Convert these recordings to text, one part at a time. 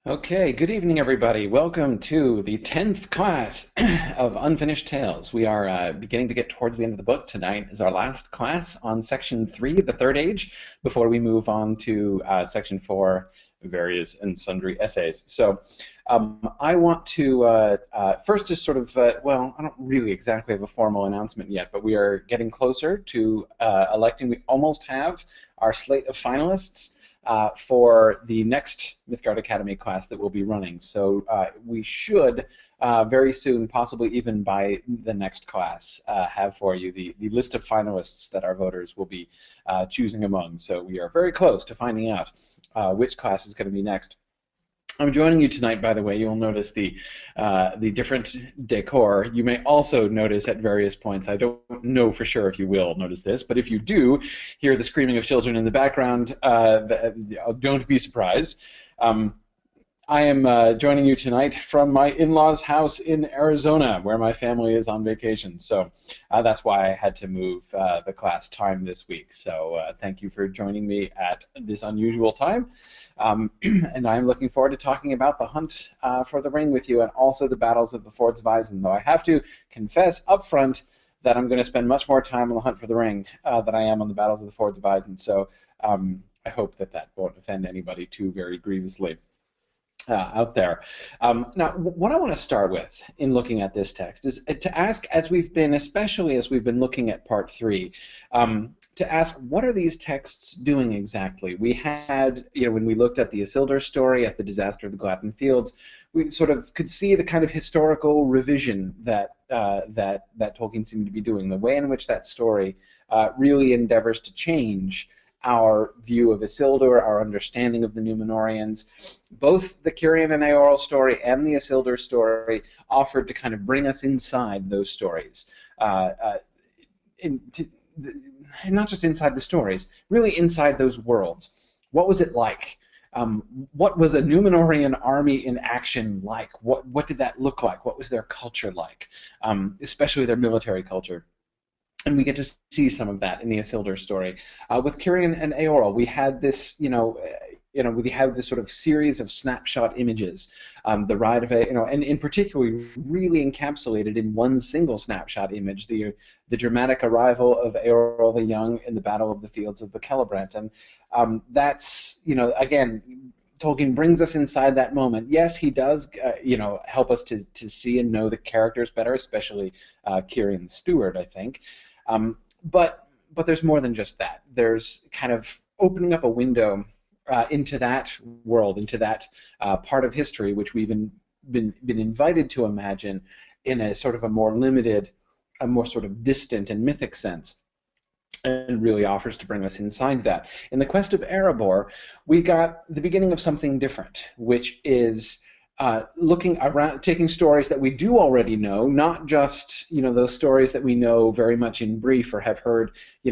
Okay, good evening, everybody. Welcome to the 10th class of Unfinished Tales. We are beginning to get towards the end of the book. Tonight is our last class on Section 3, the Third Age, before we move on to Section 4, various and sundry essays. So I want to first just sort of, well, I don't really exactly have a formal announcement yet, but we are getting closer to electing. We almost have our slate of finalists for the next Mythgard Academy class that we'll be running. So we should very soon, possibly even by the next class, have for you the list of finalists that our voters will be choosing among. So we are very close to finding out which class is going to be next. I'm joining you tonight, by the way. You'll notice the different decor. You may also notice at various points, I don't know for sure if you will notice this, but if you do hear the screaming of children in the background, don't be surprised. I am joining you tonight from my in-laws' house in Arizona, where my family is on vacation. So that's why I had to move the class time this week. So thank you for joining me at this unusual time. And I'm looking forward to talking about the hunt for the ring with you, and also the battles of the Fords of Isen, though I have to confess up front that I'm going to spend much more time on the hunt for the ring than I am on the battles of the Fords of Isen. So I hope that won't offend anybody too very grievously out there. Now, what I want to start with in looking at this text is to ask, especially as we've been looking at part 3, to ask, what are these texts doing exactly? We had, when we looked at the Isildur story, at the disaster of the Gladden Fields, we sort of could see the kind of historical revision that Tolkien seemed to be doing, the way in which that story really endeavors to change our view of Isildur, our understanding of the Númenóreans. Both the Cirion and Eorl story and the Isildur story offered to kind of bring us inside those stories. Not just inside the stories, really inside those worlds. What was it like? What was a Númenórean army in action like? What did that look like? What was their culture like? Especially their military culture. And we get to see some of that in the Isildur story. With Cirion and Eorl, we had this, we have this sort of series of snapshot images. The ride of and in particular, really encapsulated in one single snapshot image, the dramatic arrival of Eorl the Young in the Battle of the Fields of the Celebrant. And that's, again, Tolkien brings us inside that moment. Yes, he does, help us to see and know the characters better, especially Cirion the Steward, I think. But there's more than just that. There's kind of opening up a window into that world, into that part of history, which we've been invited to imagine in a sort of a more limited, a more sort of distant and mythic sense, and really offers to bring us inside that. In the Quest of Erebor, we got the beginning of something different, which is looking around, taking stories that we do already know, not just those stories that we know very much in brief or have heard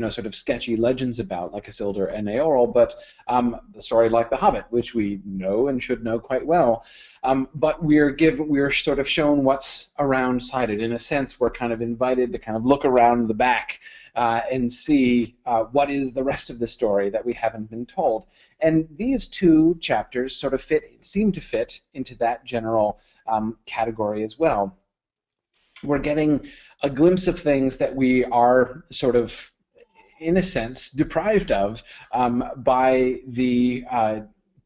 sort of sketchy legends about, like Isildur and Eorl, but the story like The Hobbit, which we know and should know quite well. But we're sort of shown what's around sided. In a sense, we're kind of invited to kind of look around the back and see what is the rest of the story that we haven't been told. And these two chapters sort of seem to fit into that general category as well. We're getting a glimpse of things that we are sort of, in a sense, deprived of by the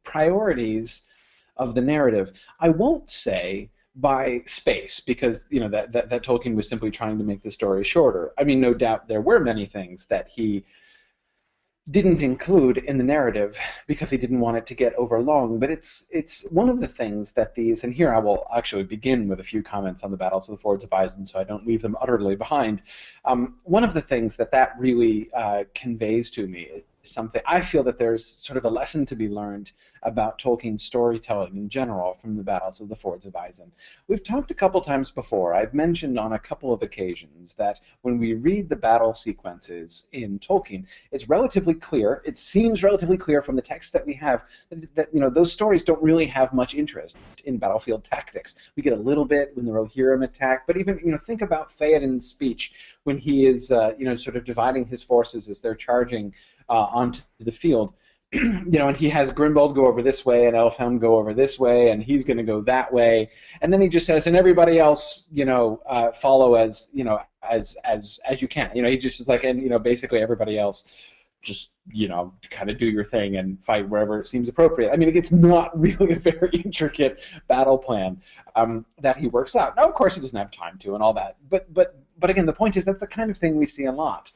priorities of the narrative. I won't say by space, because that Tolkien was simply trying to make the story shorter. I mean, no doubt there were many things that he didn't include in the narrative because he didn't want it to get overlong, but it's one of the things that these, and here I will actually begin with a few comments on the battles of the Fords of Isen so I don't leave them utterly behind. One of the things that really conveys to me is something, I feel that there's sort of a lesson to be learned about Tolkien's storytelling in general from the battles of the Fords of Isen. We've talked a couple times before, I've mentioned on a couple of occasions that when we read the battle sequences in Tolkien, it's relatively clear, it seems relatively clear from the text that we have, that those stories don't really have much interest in battlefield tactics. We get a little bit when the Rohirrim attack, but even think about Theoden's speech when he is sort of dividing his forces as they're charging onto the field. and he has Grimbold go over this way and Elfhelm go over this way, and he's going to go that way, and then he just says, and everybody else, follow as as you can. He just is like, and basically everybody else just kind of do your thing and fight wherever it seems appropriate. I mean, it's not really a very intricate battle plan that he works out. Now, of course, he doesn't have time to and all that, but again, the point is that's the kind of thing we see a lot,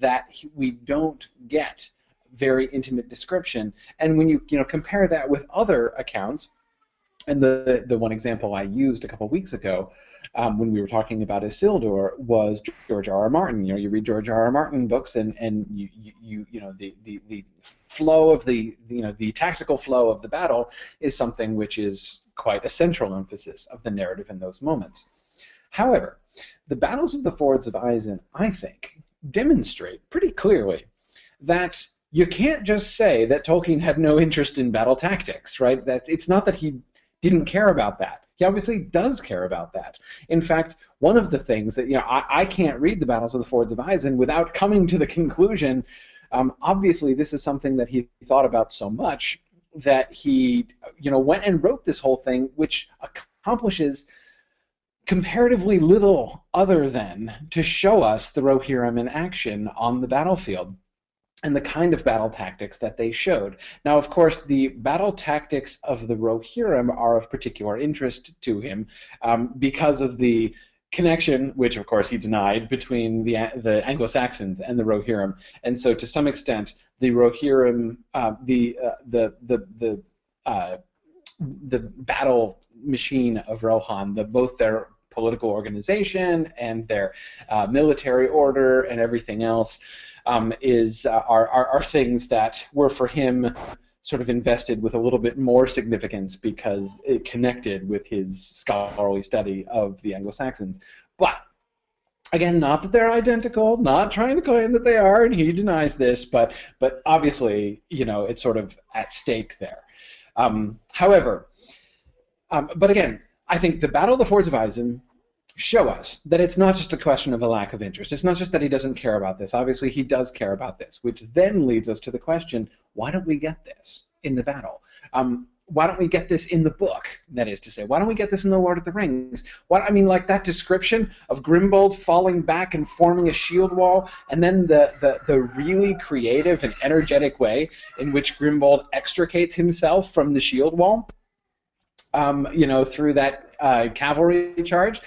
that we don't get very intimate description. And when you compare that with other accounts, and the one example I used a couple weeks ago when we were talking about Isildur was George R. R. Martin. You read George R. R. Martin books, and the flow of the tactical flow of the battle is something which is quite a central emphasis of the narrative in those moments. However, the battles of the Fords of Isen, I think, demonstrate pretty clearly that you can't just say that Tolkien had no interest in battle tactics, right? That it's not that he didn't care about that. He obviously does care about that. In fact, one of the things that, I can't read the Battles of the Fords of Isen without coming to the conclusion, obviously this is something that he thought about so much that he, went and wrote this whole thing, which accomplishes comparatively little other than to show us the Rohirrim in action on the battlefield and the kind of battle tactics that they showed. Now, of course, the battle tactics of the Rohirrim are of particular interest to him because of the connection, which of course he denied, between the Anglo-Saxons and the Rohirrim. And so, to some extent, the Rohirrim, the battle machine of Rohan, both their political organization and their military order and everything else, are things that were for him sort of invested with a little bit more significance because it connected with his scholarly study of the Anglo-Saxons. But again, not that they're identical, not trying to claim that they are, and he denies this, but obviously, it's sort of at stake there. However, but again, I think the Battle of the Fords of Isen show us that it's not just a question of a lack of interest. It's not just that he doesn't care about this. Obviously, he does care about this, which then leads us to the question, why don't we get this in the battle? Why don't we get this in the book, that is to say? Why don't we get this in The Lord of the Rings? Like that description of Grimbold falling back and forming a shield wall, and then the really creative and energetic way in which Grimbold extricates himself from the shield wall, through that cavalry charge.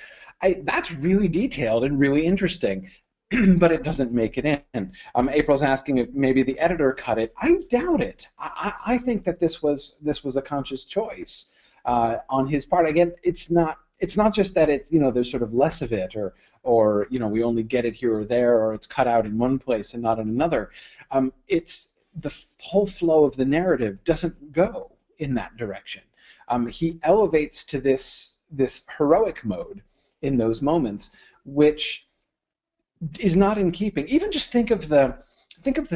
That's really detailed and really interesting, but it doesn't make it in. April's asking if maybe the editor cut it. I doubt it. I think that this was a conscious choice on his part. Again, it's not just that there's sort of less of it, or we only get it here or there, or it's cut out in one place and not in another. It's the whole flow of the narrative doesn't go in that direction. He elevates to this heroic mode in those moments, which is not in keeping. Even just think of the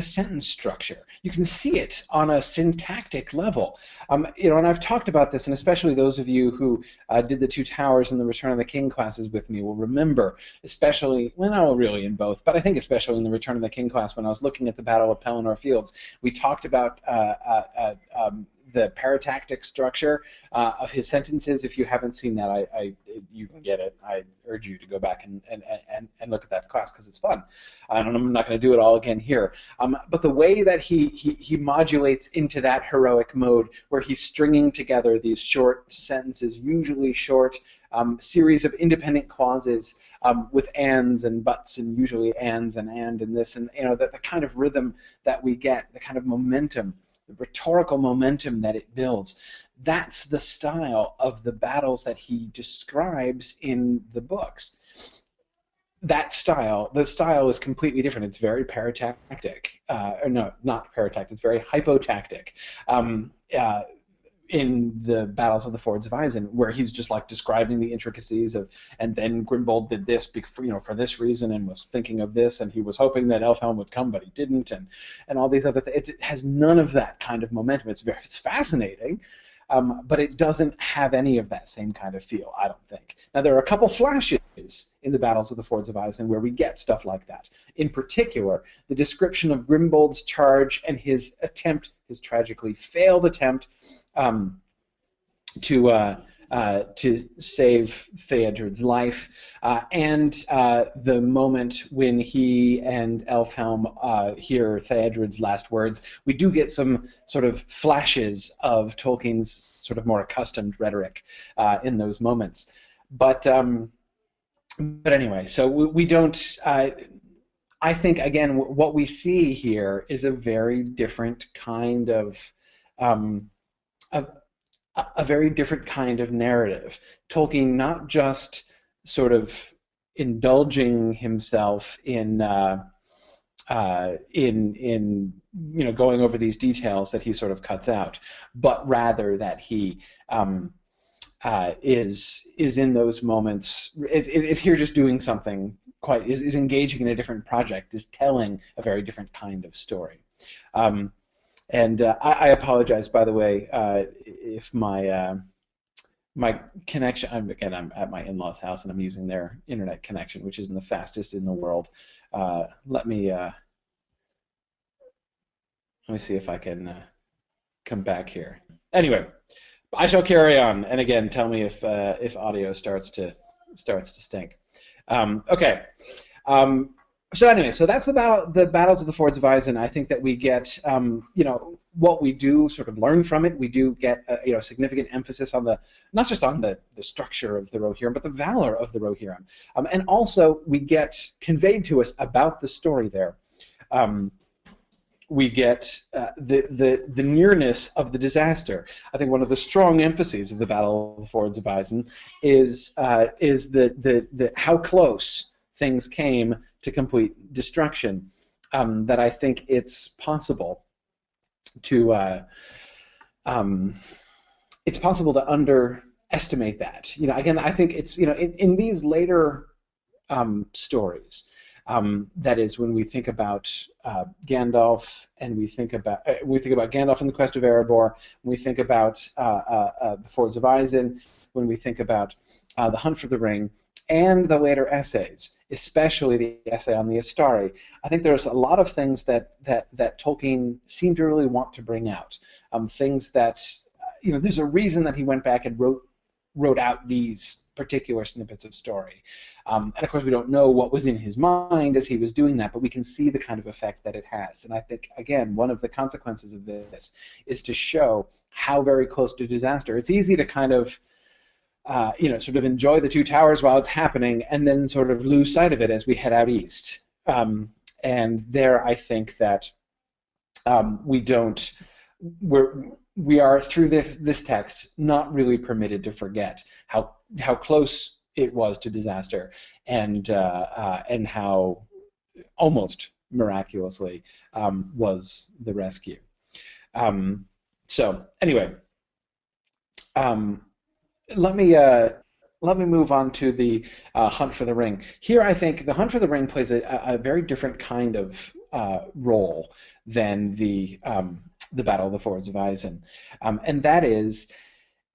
sentence structure. You can see it on a syntactic level. And I've talked about this, and especially those of you who did the Two Towers and the Return of the King classes with me will remember, especially, well, not really in both, but I think especially in the Return of the King class, when I was looking at the Battle of Pelennor Fields, we talked about the paratactic structure of his sentences. If you haven't seen that, you can get it. I urge you to go back and look at that class because it's fun. And I'm not going to do it all again here. But the way that he modulates into that heroic mode, where he's stringing together these short sentences, usually short series of independent clauses with ands and buts, and usually ands and this, and the kind of rhythm that we get, the kind of momentum, the rhetorical momentum that it builds. That's the style of the battles that he describes in the books. The style is completely different. It's very paratactic. No, not paratactic. It's very hypotactic. In the Battles of the Fords of Isen, where he's just like describing the intricacies of, and then Grimbold did this for this reason, and was thinking of this, and he was hoping that Elfhelm would come, but he didn't, and all these other things. It has none of that kind of momentum. It's fascinating, but it doesn't have any of that same kind of feel, I don't think. Now, there are a couple flashes in the battles of the Fords of Isen where we get stuff like that. In particular, the description of Grimbold's charge and his attempt, his tragically failed attempt, to save Theodred's life, and the moment when he and Elfhelm hear Theodred's last words. We do get some sort of flashes of Tolkien's sort of more accustomed rhetoric in those moments. But anyway, so we don't. I think again, what we see here is a very different kind of a very different kind of narrative. Tolkien not just sort of indulging himself in going over these details that he sort of cuts out, but rather that he is in those moments, is here just doing something is engaging in a different project, is telling a very different kind of story. And I apologize, by the way, if my my connection. I'm at my in-laws' house and I'm using their internet connection, which isn't the fastest in the world. Let me see if I can come back here. Anyway, I shall carry on, and again, tell me if audio starts to stink. Okay. So anyway, so that's the battles of the Fords of Isen. I think that we get, what we do sort of learn from it. We do get, significant emphasis on not just on the structure of the Rohirrim, but the valor of the Rohirrim, and also we get conveyed to us about the story there. We get the nearness of the disaster. I think one of the strong emphases of the Battle of the Fords of Isen is the how close things came to complete destruction. That I think it's possible to underestimate that. Again, I think it's in these later stories. That is, when we think about Gandalf, and we think about Gandalf and the Quest of Erebor, when we think about the Fords of Isen, when we think about the Hunt for the Ring, and the later essays, especially the essay on the Astari. I think there's a lot of things that Tolkien seemed to really want to bring out. Things that, there's a reason that he went back and wrote out these particular snippets of story. And of course, we don't know what was in his mind as he was doing that, but we can see the kind of effect that it has. And I think, again, one of the consequences of this is to show how very close to disaster. It's easy to kind of sort of enjoy the Two Towers while it's happening, and then sort of lose sight of it as we head out east. And there, I think that we are through this text not really permitted to forget how close it was to disaster, and how almost miraculously was the rescue. So anyway. Let me move on to the Hunt for the Ring. Here, I think the Hunt for the Ring plays a very different kind of role than the Battle of the Fords of Isen, and that is,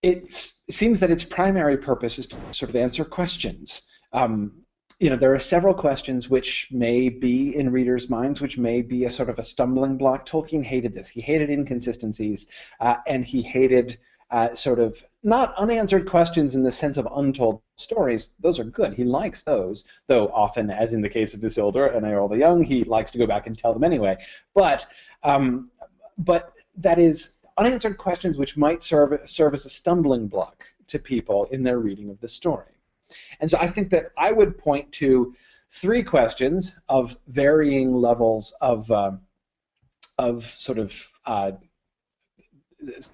it seems that its primary purpose is to sort of answer questions. There are several questions which may be in readers' minds, which may be a sort of a stumbling block. Tolkien hated this. He hated inconsistencies, and he hated sort of not unanswered questions in the sense of untold stories. Those are good. He likes those, though often, as in the case of Isildur and Eorl the Young, he likes to go back and tell them anyway. But that is unanswered questions which might serve as a stumbling block to people in their reading of the story. And so I think that I would point to three questions of varying levels of sort of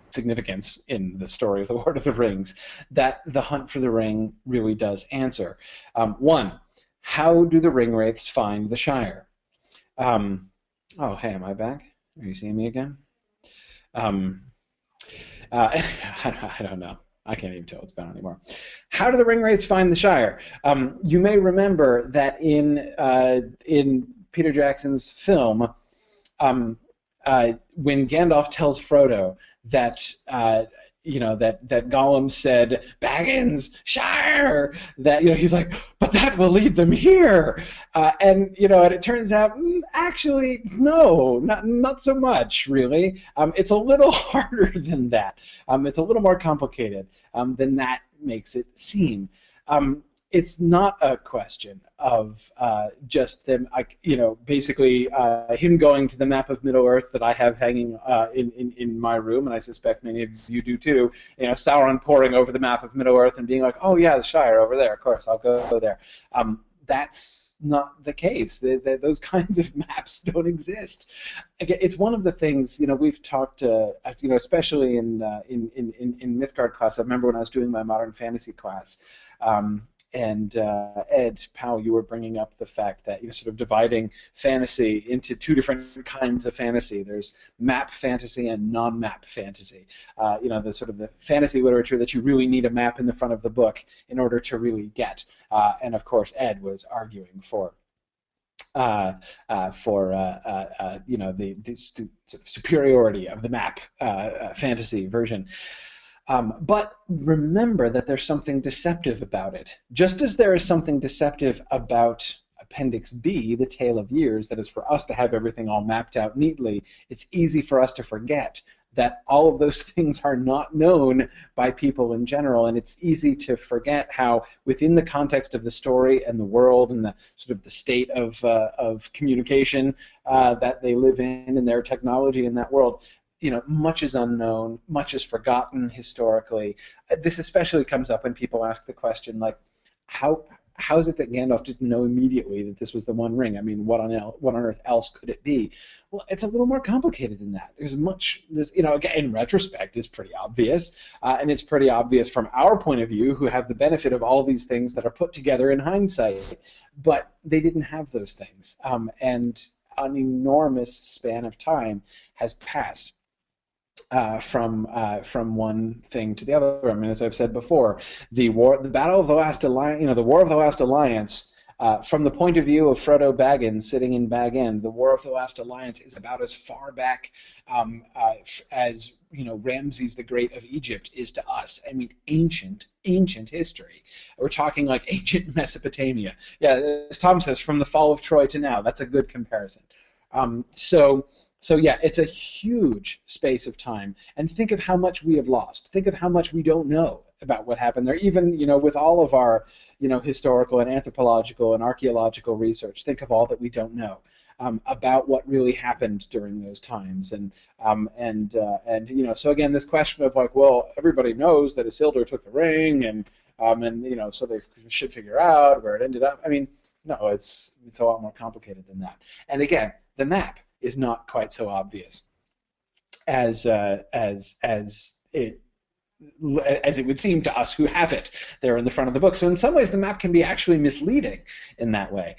significance in the story of the Lord of the Rings that the Hunt for the Ring really does answer. One, how do the Ringwraiths find the Shire? Oh, hey, am I back? Are you seeing me again? I don't know. I can't even tell what's going on anymore. How do the Ringwraiths find the Shire? You may remember that in Peter Jackson's film, when Gandalf tells Frodo that that Gollum said, Baggins, Shire, that, he's like, but that will lead them here. And it turns out, actually, no, not so much, really. It's a little harder than that. It's a little more complicated than that makes it seem. It's not a question of just them, basically him going to the map of Middle-earth that I have hanging in my room, and I suspect many of you do too. Sauron poring over the map of Middle-earth and being like, oh yeah, the Shire over there, of course, I'll go there. That's not the case. Those kinds of maps don't exist. Again, it's one of the things we've talked, especially in Mythgard class. I remember when I was doing my modern fantasy class. And Ed Powell, you were bringing up the fact that sort of dividing fantasy into two different kinds of fantasy. There's map fantasy and non-map fantasy. The sort of the fantasy literature that you really need a map in the front of the book in order to really get. And of course, Ed was arguing for the superiority of the map fantasy version. But remember that there's something deceptive about it. Just as there is something deceptive about Appendix B, the Tale of Years, that is for us to have everything all mapped out neatly, it's easy for us to forget that all of those things are not known by people in general, and it's easy to forget how, within the context of the story and the world and the sort of the state of communication that they live in and their technology in that world, much is unknown, much is forgotten historically. This especially comes up when people ask the question, like, how is it that Gandalf didn't know immediately that this was the One Ring? I mean, what on earth else could it be? Well, it's a little more complicated than that. Again, in retrospect, it's pretty obvious, and it's pretty obvious from our point of view, who have the benefit of all these things that are put together in hindsight. But they didn't have those things, and an enormous span of time has passed. From one thing to the other. I mean, as I've said before, the Battle of the Last Alliance, the War of the Last Alliance, from the point of view of Frodo Baggins sitting in Bag End, the War of the Last Alliance is about as far back as Ramses the Great of Egypt is to us. I mean, ancient history. We're talking like ancient Mesopotamia. Yeah, as Tom says, from the fall of Troy to now. That's a good comparison. So yeah, it's a huge space of time, and think of how much we have lost. Think of how much we don't know about what happened there. Even with all of our historical and anthropological and archaeological research, think of all that we don't know about what really happened during those times. And so again, this question of like, well, everybody knows that Isildur took the ring, and so they should figure out where it ended up. I mean, no, it's a lot more complicated than that. And again, the map is not quite so obvious as it would seem to us who have it there in the front of the book. So in some ways, the map can be actually misleading in that way.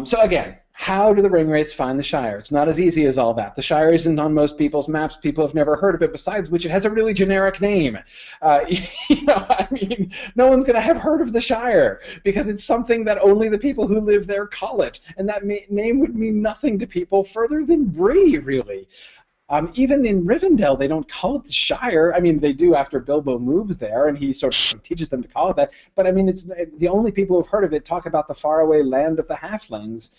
So again, how do the Ringwraiths find the Shire? It's not as easy as all that. The Shire isn't on most people's maps. People have never heard of it, besides which it has a really generic name. I mean, no one's going to have heard of the Shire because it's something that only the people who live there call it. And that name would mean nothing to people further than Bree, really. Even in Rivendell, they don't call it the Shire. I mean, they do after Bilbo moves there, and he sort of teaches them to call it that. But I mean, it's the only people who've heard of it talk about the faraway land of the Halflings,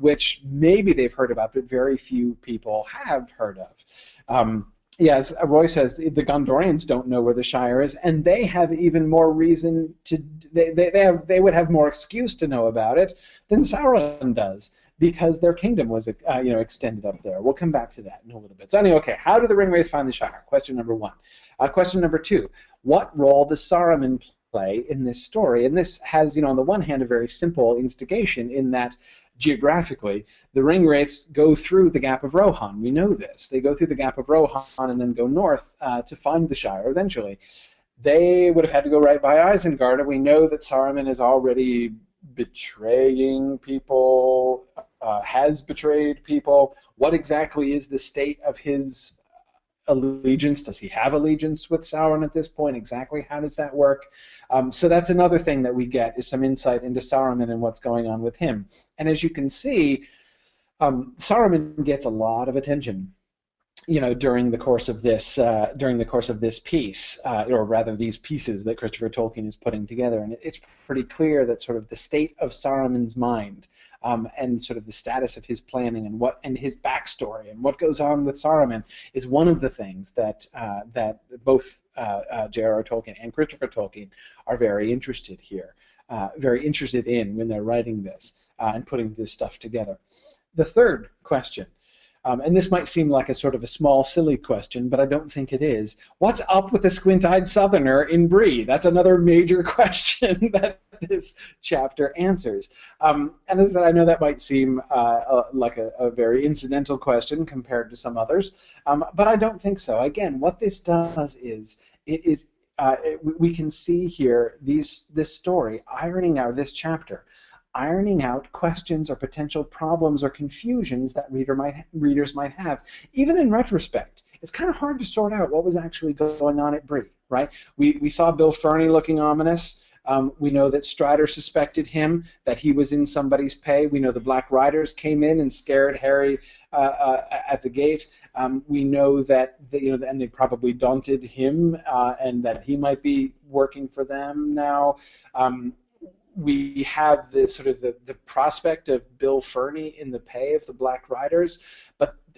which maybe they've heard about, but very few people have heard of. Yes, Roy says the Gondorians don't know where the Shire is, and they have even more reason to. They would have more excuse to know about it than Sauron does, because their kingdom was extended up there. We'll come back to that in a little bit. So anyway, okay, how do the Ringwraiths find the Shire? Question number one. Question number two, what role does Saruman play in this story? And this has, on the one hand, a very simple instigation in that geographically, the Ringwraiths go through the Gap of Rohan. We know this. They go through the Gap of Rohan and then go north to find the Shire eventually. They would have had to go right by Isengard, and we know that Saruman is already betraying people, has betrayed people. What exactly is the state of his allegiance? Does he have allegiance with Sauron at this point? Exactly how does that work? So that's another thing that we get, is some insight into Saruman and what's going on with him. And as you can see, Saruman gets a lot of attention during the course of this piece, or rather these pieces that Christopher Tolkien is putting together, and it's pretty clear that sort of the state of Saruman's mind, and sort of the status of his planning and his backstory and what goes on with Saruman is one of the things that both J.R.R. Tolkien and Christopher Tolkien are very interested in when they're writing this and putting this stuff together. The third question. And this might seem like a sort of a small, silly question, but I don't think it is. What's up with the Squint-Eyed Southerner in Bree? That's another major question that this chapter answers. And as I said, I know that might seem like a very incidental question compared to some others, but I don't think so. Again, what this does is we can see here this story ironing out this chapter, ironing out questions or potential problems or confusions that readers might have. Even in retrospect, it's kind of hard to sort out what was actually going on at Bree, right? We saw Bill Ferny looking ominous. We know that Strider suspected him, that he was in somebody's pay. We know the Black Riders came in and scared Harry at the gate. We know that and they probably daunted him, and that he might be working for them now. We have the prospect of Bill Ferny in the pay of the Black Riders,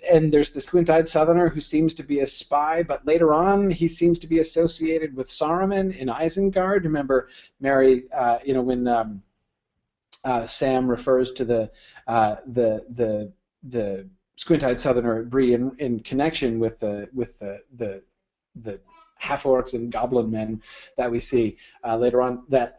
and there's the Squint-Eyed Southerner who seems to be a spy, but later on he seems to be associated with Saruman in Isengard. Remember, Mary, when Sam refers to the Squint-Eyed Southerner at Bree in connection with the half-orcs and goblin men that we see later on, that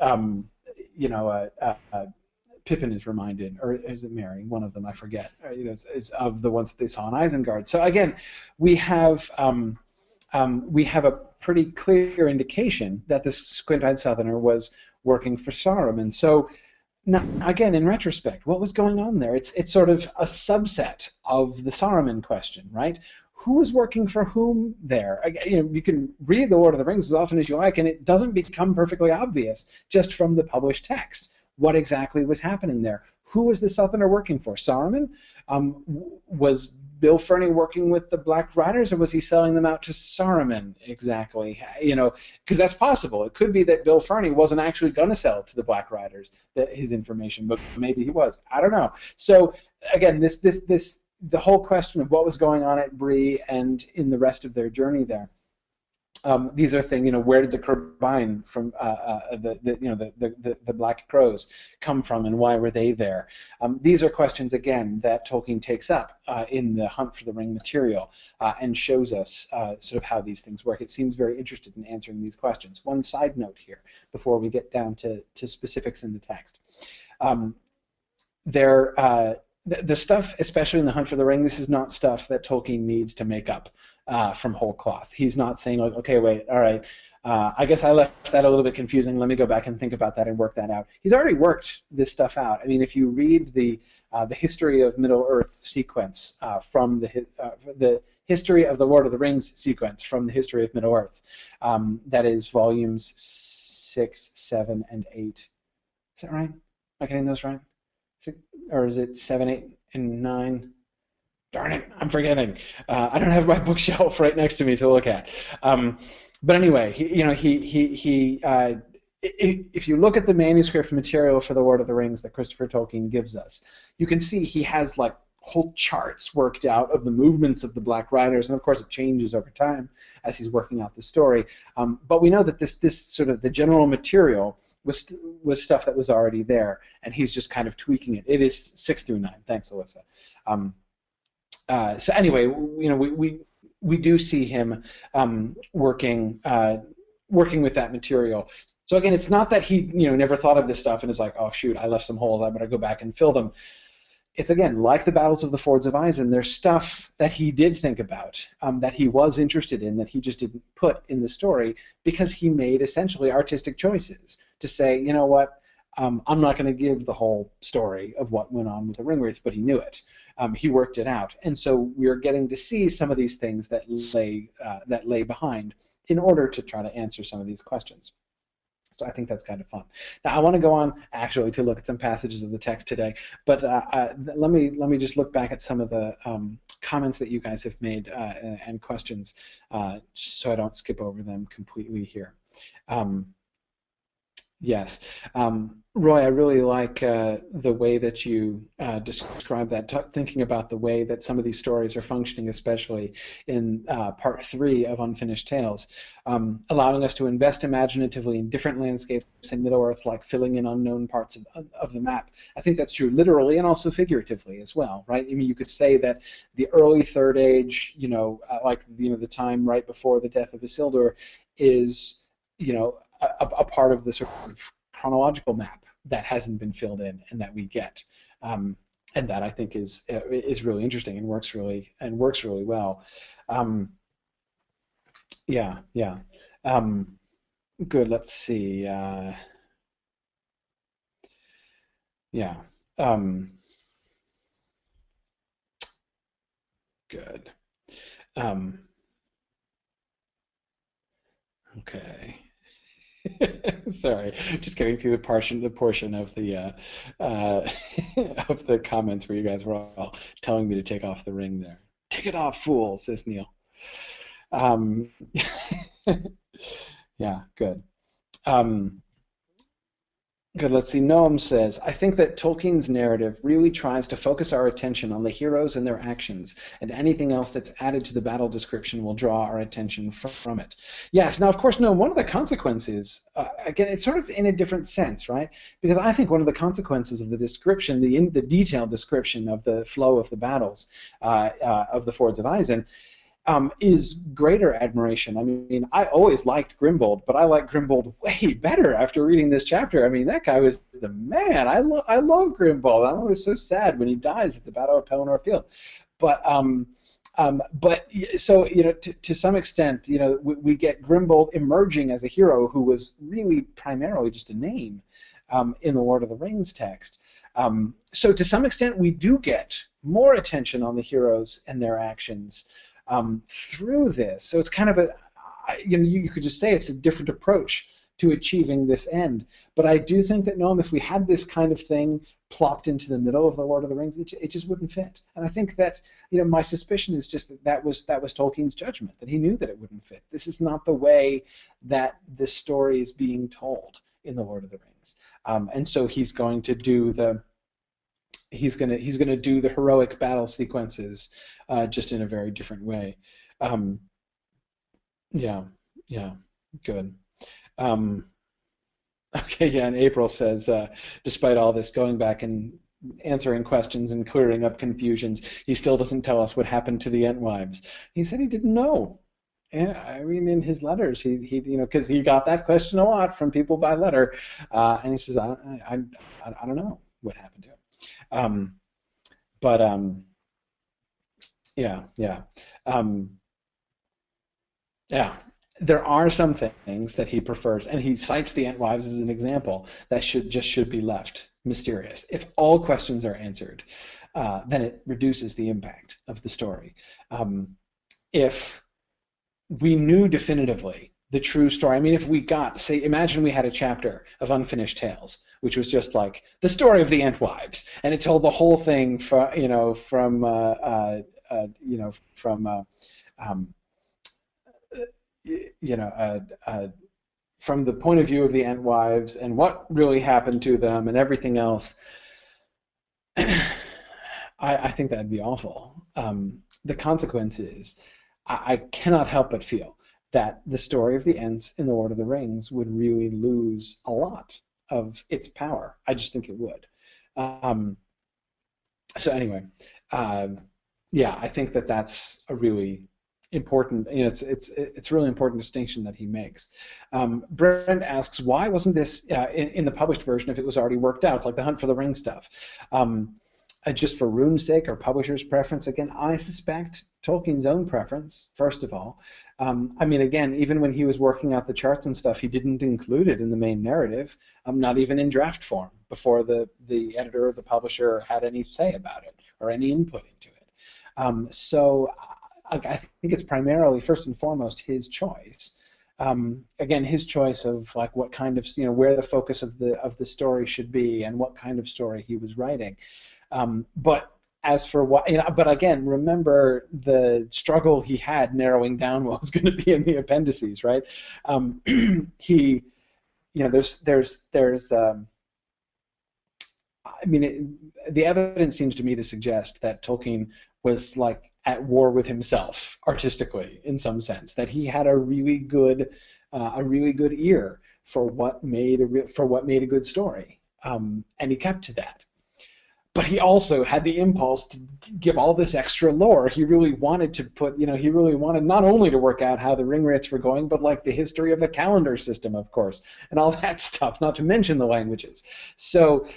Pippin is reminded, or is it Mary? One of them, I forget. Is of the ones that they saw in Isengard. So again, we have a pretty clear indication that this Squint-Eyed Southerner was working for Saruman. So now, again, in retrospect, what was going on there? It's sort of a subset of the Saruman question, right? Who was working for whom there? You can read The Lord of the Rings as often as you like, and it doesn't become perfectly obvious just from the published text what exactly was happening there. Who was the Southerner working for? Saruman? Was Bill Ferny working with the Black Riders, or was he selling them out to Saruman exactly? Because that's possible. It could be that Bill Ferny wasn't actually going to sell to the Black Riders his information, but maybe he was. I don't know. So again, the whole question of what was going on at Bree and in the rest of their journey there. These are things, where did the Crabine from the Black Crows come from, and why were they there? These are questions, again, that Tolkien takes up in the Hunt for the Ring material and shows us sort of how these things work. It seems very interested in answering these questions. One side note here before we get down to specifics in the text. The stuff, especially in the Hunt for the Ring, this is not stuff that Tolkien needs to make up from whole cloth. He's not saying, like, okay, wait, all right, I guess I left that a little bit confusing. Let me go back and think about that and work that out. He's already worked this stuff out. I mean, if you read the History of Middle-earth sequence from the History of the Lord of the Rings sequence from the History of Middle-earth, that is volumes 6, 7, and 8. Is that right? Am I getting those right? Or is it 7, 8, and 9? Darn it, I'm forgetting. I don't have my bookshelf right next to me to look at. But anyway, if you look at the manuscript material for The Lord of the Rings that Christopher Tolkien gives us, you can see he has like whole charts worked out of the movements of the Black Riders, and of course it changes over time as he's working out the story. But we know that this sort of the general material was stuff that was already there, and he's just kind of tweaking it. It is 6 through 9. Thanks, Alyssa. So anyway, we do see him working with that material. So again, it's not that he never thought of this stuff and is like, oh shoot, I left some holes, I better go back and fill them. It's again like the battles of the Fords of Isen. There's stuff that he did think about, that he was interested in, that he just didn't put in the story because he made essentially artistic choices to say, you know what, I'm not going to give the whole story of what went on with the Ringwraiths, but he knew it. He worked it out, and so we're getting to see some of these things that lay behind in order to try to answer some of these questions. I think that's kind of fun. Now, I want to go on actually to look at some passages of the text today, but let me just look back at some of the comments that you guys have made and questions, just so I don't skip over them completely here. Yes. Roy, I really like the way that you describe that, thinking about the way that some of these stories are functioning, especially in part 3 of Unfinished Tales, allowing us to invest imaginatively in different landscapes in Middle-earth, like filling in unknown parts of the map. I think that's true literally and also figuratively as well, right? I mean, you could say that the early Third Age, the time right before the death of Isildur, is, a part of the sort of chronological map that hasn't been filled in and that we get, and that I think is really interesting and works really well. Yeah. Good. Let's see. Yeah. Good. Okay. Sorry, just getting through the portion of the of the comments where you guys were all telling me to take off the ring there. Take it off, fool, says Neil. Um, yeah, good. Um, Good, let's see. Noam says, I think that Tolkien's narrative really tries to focus our attention on the heroes and their actions, and anything else that's added to the battle description will draw our attention from it. Yes, now, of course, Noam, one of the consequences, again, it's sort of in a different sense, right? Because I think one of the consequences of the description, the detailed description of the flow of the battles of the Fords of Isen, is greater admiration. I mean, I always liked Grimbold, but I like Grimbold way better after reading this chapter. I mean, that guy was the man. I love Grimbold. I'm always so sad when he dies at the Battle of Pelennor Field. But so to some extent, we get Grimbold emerging as a hero who was really primarily just a name in the Lord of the Rings text. So to some extent, we do get more attention on the heroes and their actions through this. So it's kind of you could just say it's a different approach to achieving this end. But I do think that, Noam, if we had this kind of thing plopped into the middle of the Lord of the Rings, it just wouldn't fit. And I think that, my suspicion is just that was Tolkien's judgment, that he knew that it wouldn't fit. This is not the way that this story is being told in the Lord of the Rings. And so he's going to do the heroic battle sequences just in a very different way. Yeah, good. Okay, yeah, and April says, despite all this going back and answering questions and clearing up confusions, he still doesn't tell us what happened to the Entwives. He said he didn't know. Yeah, I mean, in his letters, he because he got that question a lot from people by letter, and he says, I don't know what happened to him. Yeah. There are some things that he prefers, and he cites the Entwives as an example that should be left mysterious. If all questions are answered, then it reduces the impact of the story. If we knew definitively the true story, I mean, if we imagine we had a chapter of Unfinished Tales, which was just like the story of the Entwives, and it told the whole thing from the point of view of the Entwives and what really happened to them and everything else. I think that'd be awful. The consequence is I cannot help but feel that the story of the Ents in the Lord of the Rings would really lose a lot of its power. I just think it would. So anyway, I think that's a really important. It's a really important distinction that he makes. Brent asks, why wasn't this in the published version if it was already worked out, like the Hunt for the Ring stuff? Just for rune's sake or publisher's preference? Again, I suspect Tolkien's own preference, first of all. I mean, again, even when he was working out the charts and stuff, he didn't include it in the main narrative, not even in draft form, before the editor or the publisher had any say about it or any input into it. So I think it's primarily, first and foremost, his choice. Again, his choice of like what kind of, where the focus of the story should be and what kind of story he was writing. But as for what, but again, remember the struggle he had narrowing down what was going to be in the appendices, right? He, there's I mean, the evidence seems to me to suggest that Tolkien was like at war with himself artistically, in some sense. That he had a really good ear for what made a good story, and he kept to that. But he also had the impulse to give all this extra lore. He really wanted to he really wanted not only to work out how the Ringwraiths were going, but like the history of the calendar system, of course, and all that stuff, not to mention the languages. So,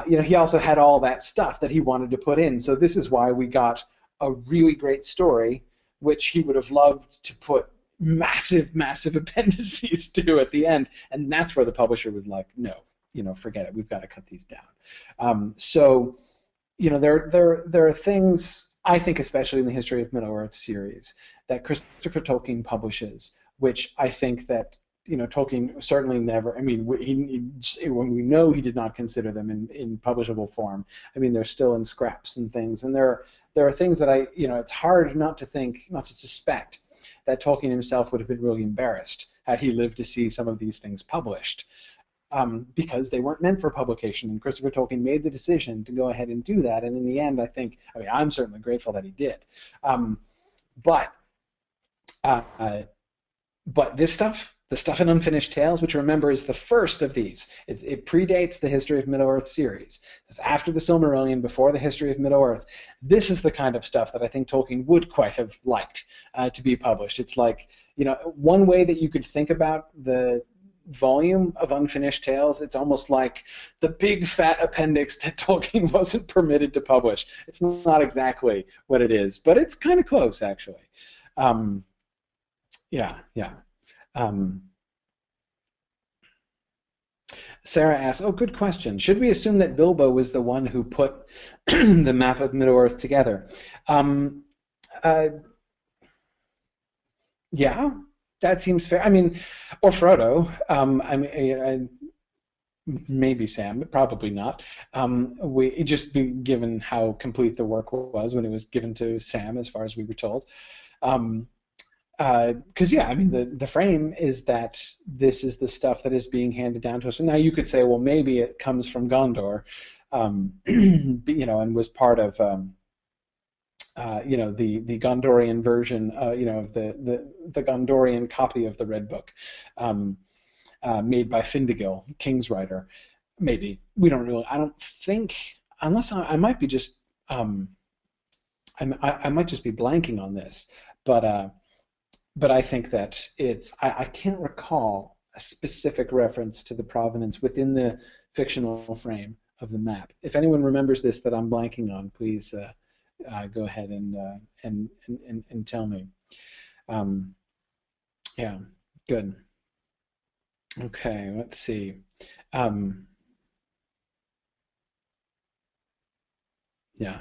he also had all that stuff that he wanted to put in. So this is why we got a really great story, which he would have loved to put massive, massive appendices to at the end. And that's where the publisher was like, no, forget it. We've got to cut these down. So, there are things, I think, especially in the History of Middle-earth series, that Christopher Tolkien publishes, which I think that, Tolkien certainly never, I mean, when we know he did not consider them in publishable form, I mean, they're still in scraps and things. And there are things that it's hard not to suspect that Tolkien himself would have been really embarrassed had he lived to see some of these things published. Because they weren't meant for publication, and Christopher Tolkien made the decision to go ahead and do that. And in the end, I'm certainly grateful that he did. But this stuff, the stuff in Unfinished Tales, which remember is the first of these, it predates the History of Middle-earth series. It's after the Silmarillion, before the History of Middle-earth. This is the kind of stuff that I think Tolkien would quite have liked to be published. It's like, one way that you could think about the volume of Unfinished Tales, it's almost like the big fat appendix that Tolkien wasn't permitted to publish. It's not exactly what it is, but it's kind of close, actually. Sarah asks, good question. Should we assume that Bilbo was the one who put the map of Middle-earth together? Yeah. That seems fair. I mean, or Frodo. Maybe Sam, but probably not. Given how complete the work was when it was given to Sam, as far as we were told. Because I mean, the frame is that this is the stuff that is being handed down to us. And now you could say, well, maybe it comes from Gondor, and was part of. The Gondorian version, of the Gondorian copy of the Red Book, made by Findegil, King's writer. Maybe we don't really. I don't think, unless I might be just. I might just be blanking on this, but I think that it's. I can't recall a specific reference to the provenance within the fictional frame of the map. If anyone remembers this that I'm blanking on, please. Go ahead and tell me. Yeah, good. Okay, let's see. Yeah.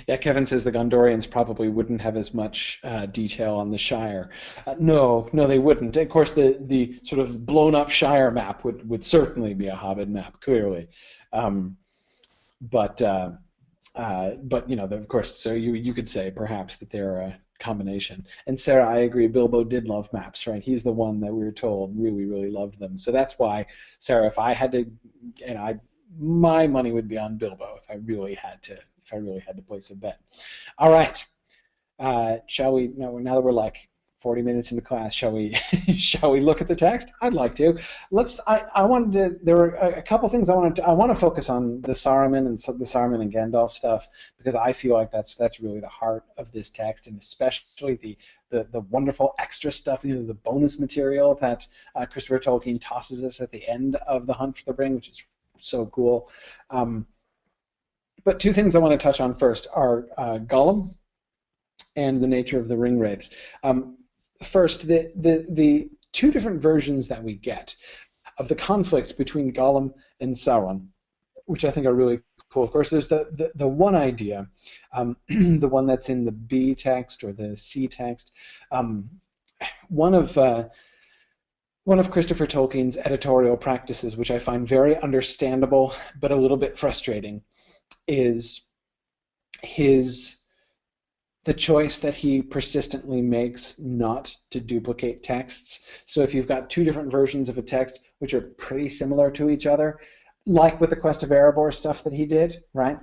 Yeah, Kevin says the Gondorians probably wouldn't have as much detail on the Shire. No, they wouldn't. Of course, the sort of blown-up Shire map would certainly be a Hobbit map, clearly. But of course, so you could say perhaps that they're a combination. And Sarah, I agree. Bilbo did love maps, right? He's the one that we were told really, really loved them. So that's why, Sarah, if I had to, my money would be on Bilbo if I really had to. If I really had to place a bet. All right. Shall we? No, now that we're like 40 minutes into class, shall we look at the text? I'd like to. I wanted to. There were a couple things I want to focus on the Saruman and Gandalf stuff, because I feel like that's really the heart of this text, and especially the wonderful extra stuff, the bonus material that Christopher Tolkien tosses us at the end of The Hunt for the Ring, which is so cool. But two things I want to touch on first are Gollum and the nature of the Ringwraiths. First, the two different versions that we get of the conflict between Gollum and Sauron, which I think are really Cool. Of course, there's the one idea, the one that's in the B text or the C text. Um, one of one of Christopher Tolkien's editorial practices, which I find very understandable but a little bit frustrating, is his the choice that he persistently makes not to duplicate texts. So if you've got two different versions of a text which are pretty similar to each other, like with the Quest of Erebor stuff that he did, right?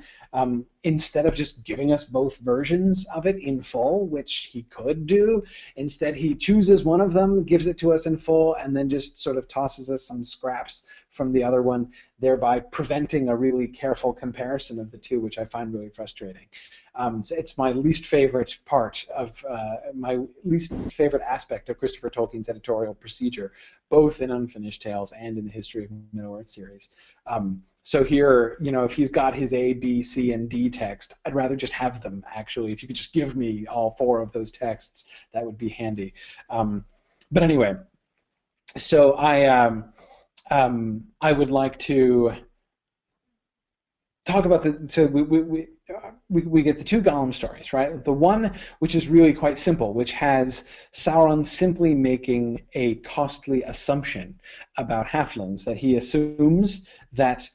Instead of just giving us both versions of it in full, which he could do, instead he chooses one of them, gives it to us in full, and then just sort of tosses us some scraps from the other one, thereby preventing a really careful comparison of the two, which I find really frustrating. So it's my least favorite part of my least favorite aspect of Christopher Tolkien's editorial procedure, both in Unfinished Tales and in the History of Middle-earth series. So here, if he's got his A, B, C, and D text, I'd rather just have them, actually. If you could just give me all four of those texts, that would be handy. But anyway, so I would like to talk about so we get the two Gollum stories, right? The one which is really quite simple, which has Sauron simply making a costly assumption about halflings, that he assumes that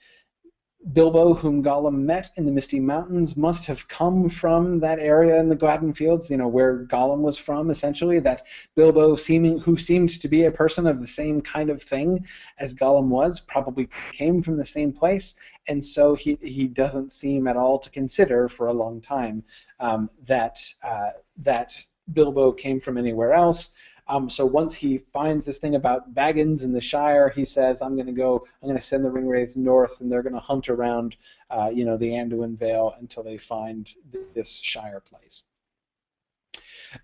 Bilbo, whom Gollum met in the Misty Mountains, must have come from that area in the Gladden Fields, where Gollum was from, essentially, that Bilbo, who seemed to be a person of the same kind of thing as Gollum was, probably came from the same place, and so he doesn't seem at all to consider for a long time that Bilbo came from anywhere else. So once he finds this thing about Baggins in the Shire, he says, I'm going to send the Ringwraiths north, and they're going to hunt around, the Anduin Vale until they find this Shire place.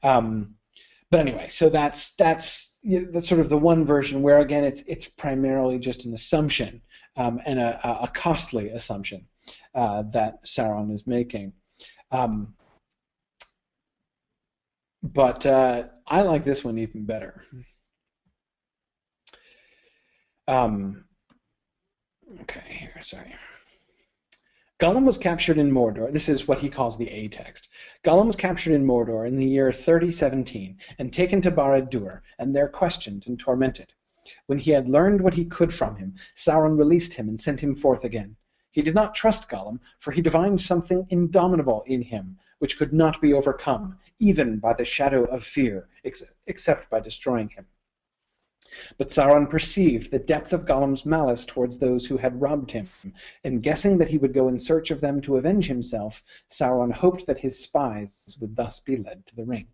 But anyway, so that's sort of the one version where, again, it's primarily just an assumption, and a costly assumption that Sauron is making. But I like this one even better. Okay, here, sorry. Gollum was captured in Mordor. This is what he calls the A text. Gollum was captured in Mordor in the year 3017 and taken to Barad-dûr, and there questioned and tormented. When he had learned what he could from him, Sauron released him and sent him forth again. He did not trust Gollum, for he divined something indomitable in him, which could not be overcome, even by the shadow of fear, except by destroying him. But Sauron perceived the depth of Gollum's malice towards those who had robbed him, and guessing that he would go in search of them to avenge himself, Sauron hoped that his spies would thus be led to the ring.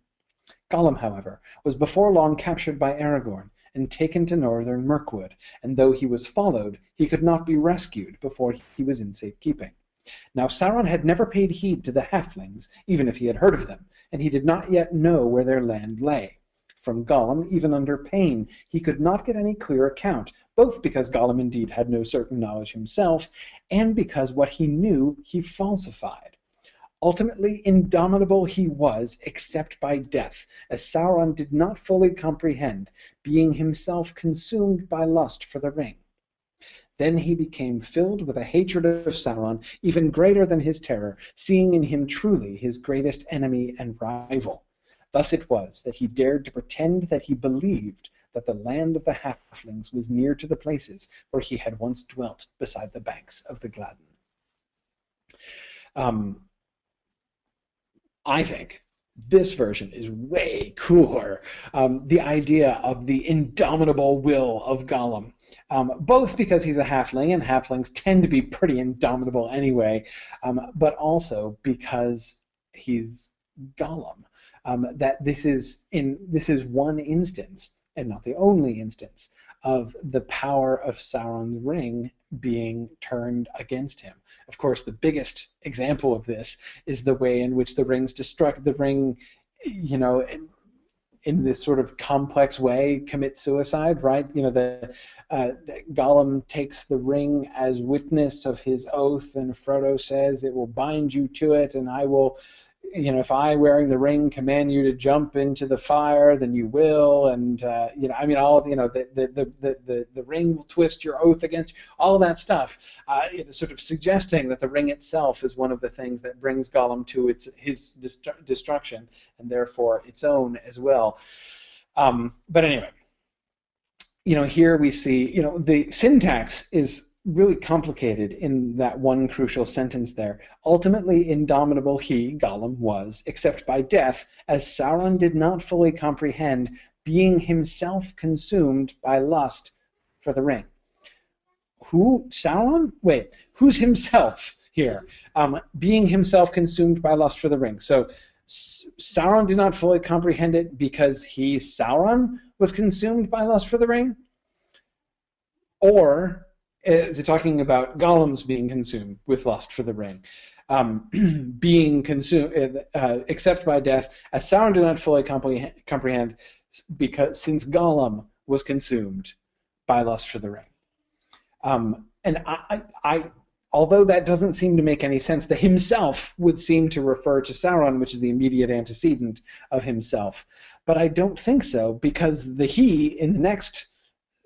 Gollum, however, was before long captured by Aragorn, and taken to northern Mirkwood, and though he was followed, he could not be rescued before he was in safekeeping. Now Sauron had never paid heed to the halflings, even if he had heard of them, and he did not yet know where their land lay. From Gollum, even under pain, he could not get any clear account, both because Gollum indeed had no certain knowledge himself, and because what he knew he falsified. Ultimately indomitable he was, except by death, as Sauron did not fully comprehend, being himself consumed by lust for the ring. Then he became filled with a hatred of Sauron, even greater than his terror, seeing in him truly his greatest enemy and rival. Thus it was that he dared to pretend that he believed that the land of the halflings was near to the places where he had once dwelt beside the banks of the Gladden. I think this version is way cooler. The idea of the indomitable will of Gollum. Both because he's a halfling, and halflings tend to be pretty indomitable anyway, but also because he's Gollum. That this is one instance, and not the only instance, of the power of Sauron's ring being turned against him. Of course, the biggest example of this is the way in which the ring, in this sort of complex way, commit suicide, right? Gollum takes the ring as witness of his oath, and Frodo says, "It will bind you to it, and I will if I, wearing the ring, command you to jump into the fire, then you will, and the ring will twist your oath against you, all that stuff, sort of suggesting that the ring itself is one of the things that brings Gollum to his destruction, and therefore its own as well. But anyway, here we see, the syntax is really complicated in that one crucial sentence there. Ultimately indomitable he, Gollum, was, except by death, as Sauron did not fully comprehend, being himself consumed by lust for the ring. Who? Sauron? Wait, who's himself here? Being himself consumed by lust for the ring. So Sauron did not fully comprehend it because he, Sauron, was consumed by lust for the ring? Or is it talking about Gollum's being consumed with lust for the ring? Being consumed, except by death, as Sauron did not fully comprehend, since Gollum was consumed by lust for the ring. And although that doesn't seem to make any sense, the himself would seem to refer to Sauron, which is the immediate antecedent of himself. But I don't think so, because the he in the next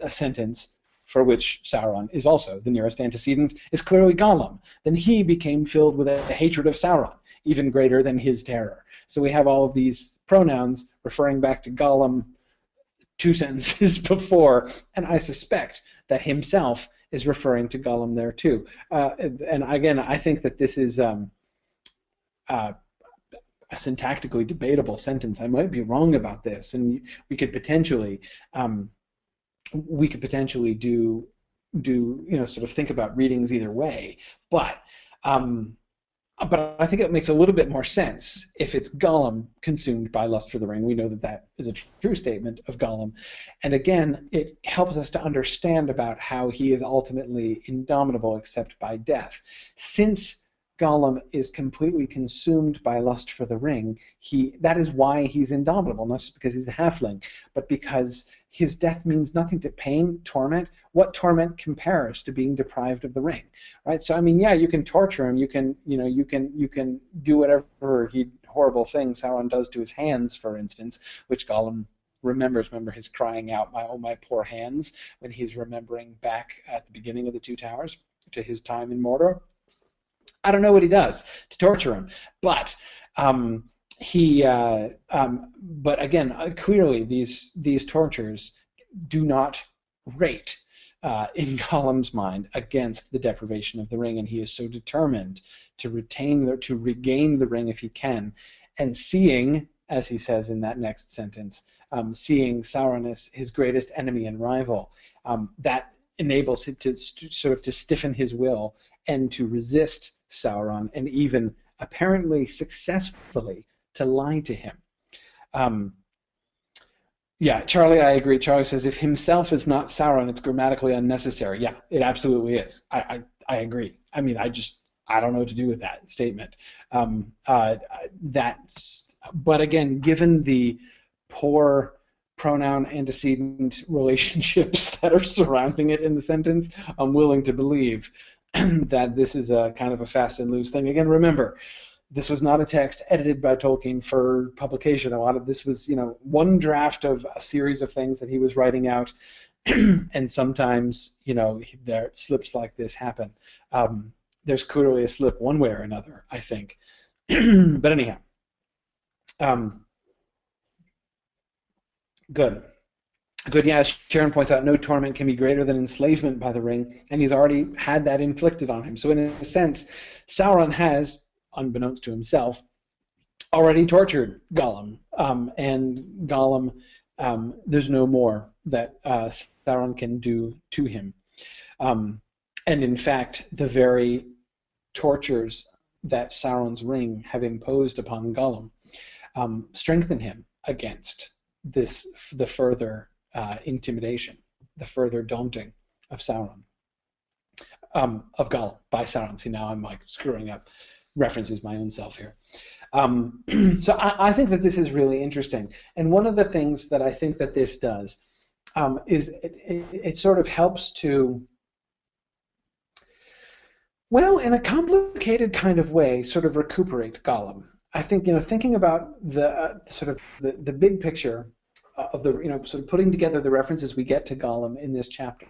sentence, for which Sauron is also the nearest antecedent, is clearly Gollum. Then he became filled with a hatred of Sauron, even greater than his terror. So we have all of these pronouns referring back to Gollum 2 sentences before, and I suspect that himself is referring to Gollum there too. And again, I think that this is a syntactically debatable sentence. I might be wrong about this, and we could potentially do sort of think about readings either way, but I think it makes a little bit more sense if it's Gollum consumed by lust for the ring. We know that that is a true statement of Gollum, and again, it helps us to understand about how he is ultimately indomitable except by death. Since Gollum is completely consumed by lust for the ring, that is why he's indomitable, not just because he's a halfling, but because his death means nothing to pain, torment. What torment compares to being deprived of the ring, right? So I mean, yeah, you can torture him, you can do whatever horrible things Sauron does to his hands, for instance, which Gollum remembers. Remember his crying out, "Oh my poor hands," when he's remembering back at the beginning of the Two Towers to his time in Mordor. I don't know what he does to torture him, but but again, clearly these tortures do not rate in Gollum's mind against the deprivation of the ring, and he is so determined to regain the ring if he can, and seeing, as he says in that next sentence, seeing Sauron as his greatest enemy and rival, that enables him to sort of to stiffen his will and to resist Sauron, and even apparently successfully to lie to him. Yeah, Charlie, I agree. Charlie says if himself is not Sauron, it's grammatically unnecessary. Yeah, it absolutely is. I agree. I mean, I don't know what to do with that statement. But again, given the poor pronoun antecedent relationships that are surrounding it in the sentence, I'm willing to believe that this is a kind of a fast and loose thing. Again, remember, this was not a text edited by Tolkien for publication. A lot of this was, one draft of a series of things that he was writing out, and sometimes, there slips like this happen. There's clearly a slip one way or another, I think. But anyhow, good. Good, yeah, as Sharon points out, no torment can be greater than enslavement by the ring, and he's already had that inflicted on him. So in a sense, Sauron has, unbeknownst to himself, already tortured Gollum, and Gollum, there's no more that Sauron can do to him. And in fact, the very tortures that Sauron's ring have imposed upon Gollum strengthen him against the further intimidation, the further daunting of Sauron, of Gollum by Sauron. See, now I'm like screwing up references my own self here. So I think that this is really interesting, and one of the things that I think that this does is it sort of helps to, well, in a complicated kind of way, sort of recuperate Gollum. I think, thinking about the sort of the big picture of the, sort of putting together the references we get to Gollum in this chapter,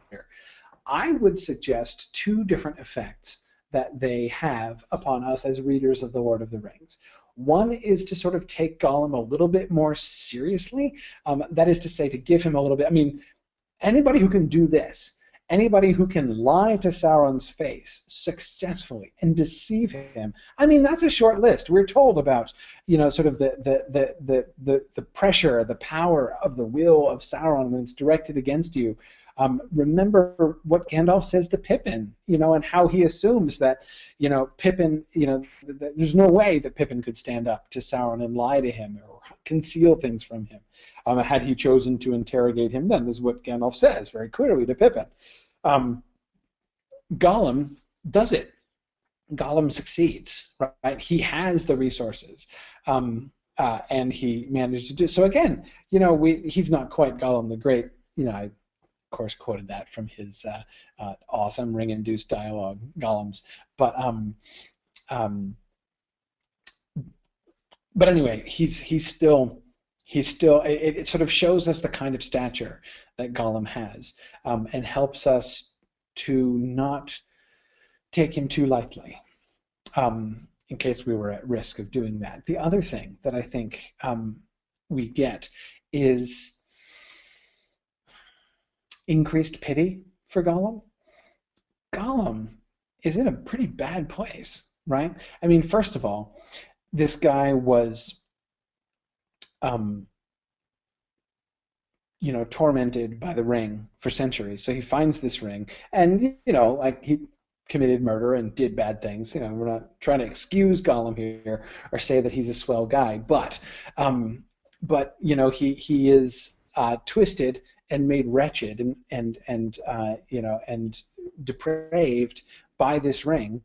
I would suggest two different effects that they have upon us as readers of The Lord of the Rings. One is to sort of take Gollum a little bit more seriously. That is to say, to give him a little bit. I mean, anybody who can do this, anybody who can lie to Sauron's face successfully and deceive him, I mean, that's a short list. We're told about, sort of the pressure, the power of the will of Sauron when it's directed against you. Remember what Gandalf says to Pippin, and how he assumes that, Pippin, there's no way that Pippin could stand up to Sauron and lie to him or conceal things from him. Had he chosen to interrogate him then, this is what Gandalf says very clearly to Pippin. Gollum does it. Gollum succeeds, right? He has the resources, and he managed to do so. Again, he's not quite Gollum the Great. I of course quoted that from his awesome ring-induced dialogue, Gollum's. But anyway, he's still it sort of shows us the kind of stature that Gollum has, and helps us to not take him too lightly, in case we were at risk of doing that. The other thing that I think we get is increased pity for Gollum. Gollum is in a pretty bad place, right? I mean, first of all, this guy was, tormented by the ring for centuries. So he finds this ring, and he committed murder and did bad things. We're not trying to excuse Gollum here or say that he's a swell guy, but he is twisted and made wretched and depraved by this ring.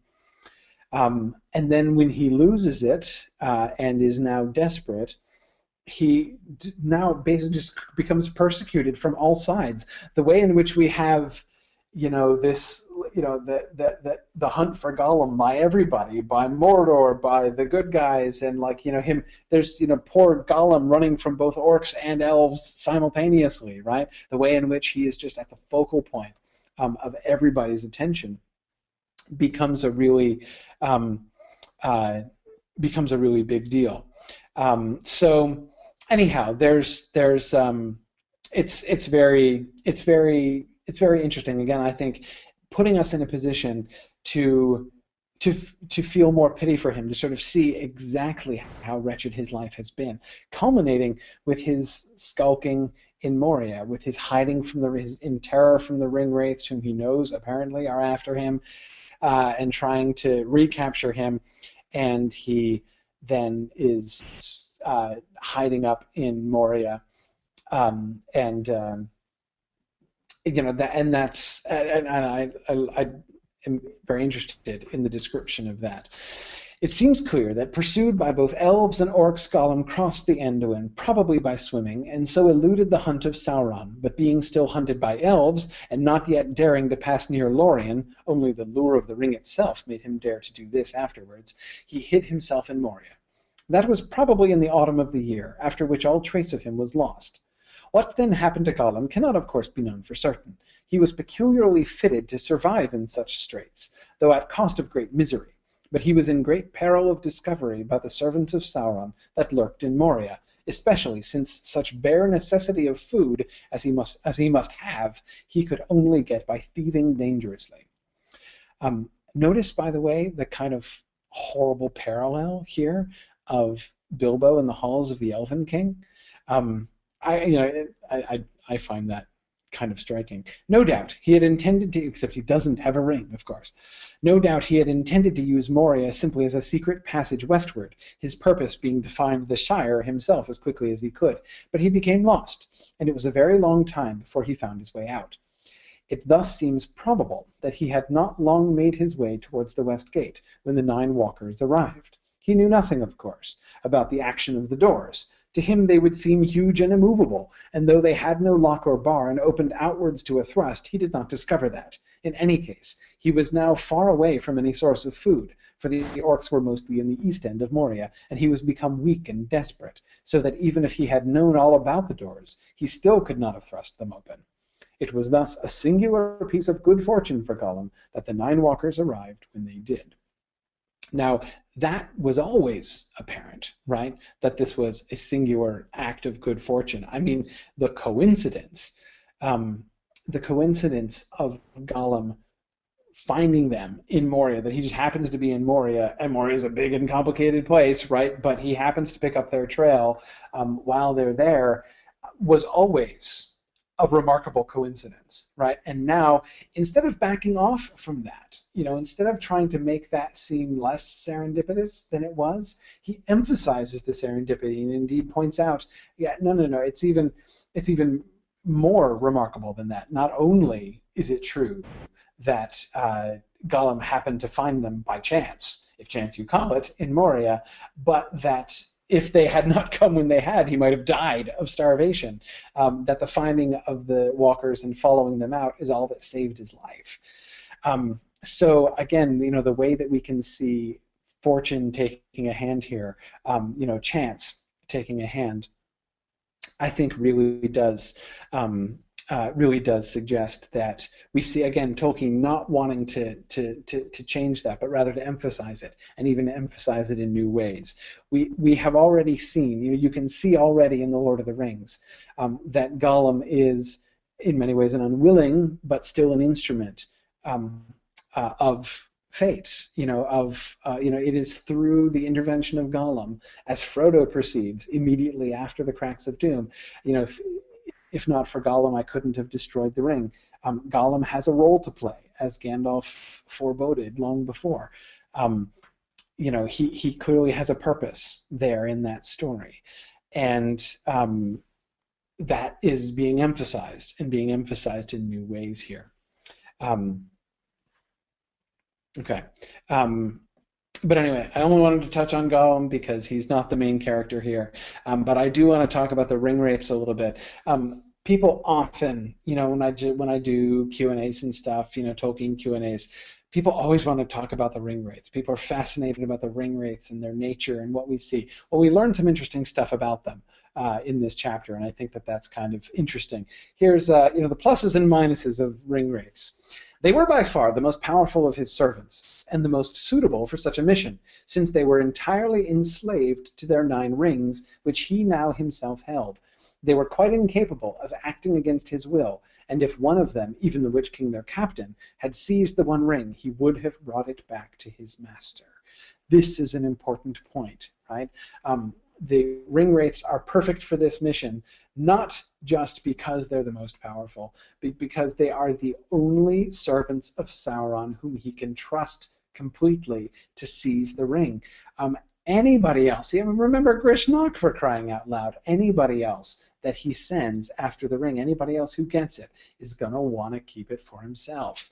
And then when he loses it and is now desperate, he now basically just becomes persecuted from all sides. The way in which we have, this, the hunt for Gollum by everybody, by Mordor, by the good guys, and him. There's poor Gollum running from both orcs and elves simultaneously, right? The way in which he is just at the focal point of everybody's attention becomes a really big deal. So anyhow, it's very interesting. Again, I think putting us in a position to feel more pity for him, to sort of see exactly how wretched his life has been, culminating with his skulking in Moria, with his hiding in terror from the Ringwraiths, whom he knows apparently are after him, and trying to recapture him, and he then is hiding up in Moria, and I am very interested in the description of that. It seems clear that pursued by both elves and orcs, Gollum crossed the Anduin, probably by swimming, and so eluded the hunt of Sauron. But being still hunted by elves, and not yet daring to pass near Lorien, only the lure of the ring itself made him dare to do this afterwards, he hid himself in Moria. That was probably in the autumn of the year, after which all trace of him was lost. What then happened to Gollum cannot of course be known for certain. He was peculiarly fitted to survive in such straits, though at cost of great misery. But he was in great peril of discovery by the servants of Sauron that lurked in Moria, especially since such bare necessity of food as he must have, he could only get by thieving dangerously. Notice, by the way, the kind of horrible parallel here of Bilbo in the halls of the Elven King. I find that kind of striking. No doubt he had intended to, except he doesn't have a ring, of course. No doubt he had intended to use Moria simply as a secret passage westward, his purpose being to find the Shire himself as quickly as he could. But he became lost, and it was a very long time before he found his way out. It thus seems probable that he had not long made his way towards the west gate when the 9 walkers arrived. He knew nothing, of course, about the action of the doors, To him they would seem huge and immovable, and though they had no lock or bar and opened outwards to a thrust, he did not discover that. In any case, he was now far away from any source of food, for the orcs were mostly in the east end of Moria, and he was become weak and desperate, so that even if he had known all about the doors, he still could not have thrust them open. It was thus a singular piece of good fortune for Gollum that the 9 walkers arrived when they did. Now, that was always apparent, right? That this was a singular act of good fortune. I mean, the coincidence of Gollum finding them in Moria, that he just happens to be in Moria, and Moria is a big and complicated place, right? But he happens to pick up their trail while they're there, was always a remarkable coincidence, right? And now, instead of backing off from that, instead of trying to make that seem less serendipitous than it was, he emphasizes the serendipity and indeed points out, no, it's even more remarkable than that. Not only is it true that Gollum happened to find them by chance, if chance you call it, in Moria, but that if they had not come when they had, he might have died of starvation. That the finding of the walkers and following them out is all that saved his life. So again, the way that we can see fortune taking a hand here, chance taking a hand, I think really does suggest that we see, again, Tolkien not wanting to change that, but rather to emphasize it, and even emphasize it in new ways. We have already seen, you can see already in The Lord of the Rings, that Gollum is in many ways an unwilling, but still an instrument of fate. It is through the intervention of Gollum, as Frodo perceives immediately after the cracks of doom. If not for Gollum, I couldn't have destroyed the ring. Gollum has a role to play, as Gandalf foreboded long before. He clearly has a purpose there in that story, and that is being emphasized, and being emphasized in new ways here. Okay. But anyway, I only wanted to touch on Gollum because he's not the main character here. But I do want to talk about the Ringwraiths a little bit. People often, when I do Q&As and stuff, Tolkien Q&As, people always want to talk about the Ringwraiths. People are fascinated about the Ringwraiths and their nature and what we see. Well, we learned some interesting stuff about them in this chapter, and I think that that's kind of interesting. Here's the pluses and minuses of Ringwraiths. They were by far the most powerful of his servants, and the most suitable for such a mission, since they were entirely enslaved to their 9 rings, which he now himself held. They were quite incapable of acting against his will, and if one of them, even the Witch King their captain, had seized the one ring, he would have brought it back to his master. This is an important point, right? The Ringwraiths are perfect for this mission, not just because they're the most powerful, but because they are the only servants of Sauron whom he can trust completely to seize the ring. Anybody else, remember Grishnak, for crying out loud, anybody else that he sends after the ring, anybody else who gets it, is going to want to keep it for himself.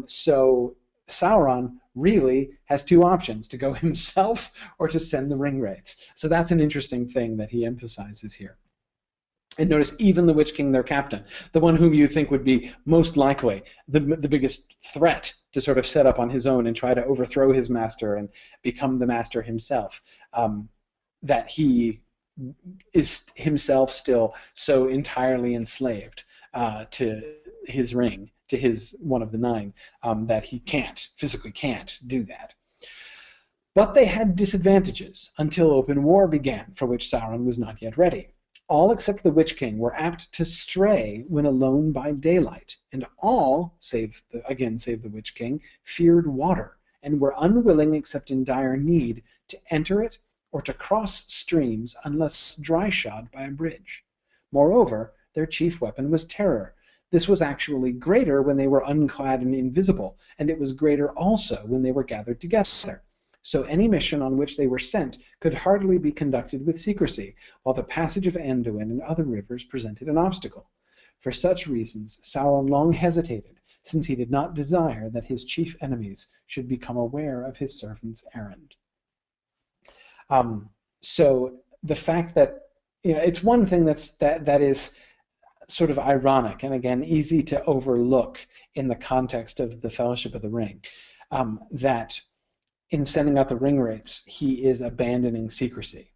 So Sauron really has 2 options, to go himself or to send the Ringwraiths. So that's an interesting thing that he emphasizes here. And notice, even the Witch King, their captain, the one whom you think would be most likely the biggest threat to sort of set up on his own and try to overthrow his master and become the master himself, that he is himself still so entirely enslaved to his ring, to his one of the 9, that he physically can't do that. But they had disadvantages until open war began, for which Sauron was not yet ready. All except the Witch King were apt to stray when alone by daylight, and all, save the Witch King, feared water, and were unwilling except in dire need to enter it or to cross streams unless dry-shod by a bridge. Moreover, their chief weapon was terror. This was actually greater when they were unclad and invisible, and it was greater also when they were gathered together. So any mission on which they were sent could hardly be conducted with secrecy, while the passage of Anduin and other rivers presented an obstacle. For such reasons, Sauron long hesitated, since he did not desire that his chief enemies should become aware of his servant's errand. So the fact that it's one thing that is sort of ironic and again easy to overlook in the context of the Fellowship of the Ring, that in sending out the Ringwraiths, he is abandoning secrecy.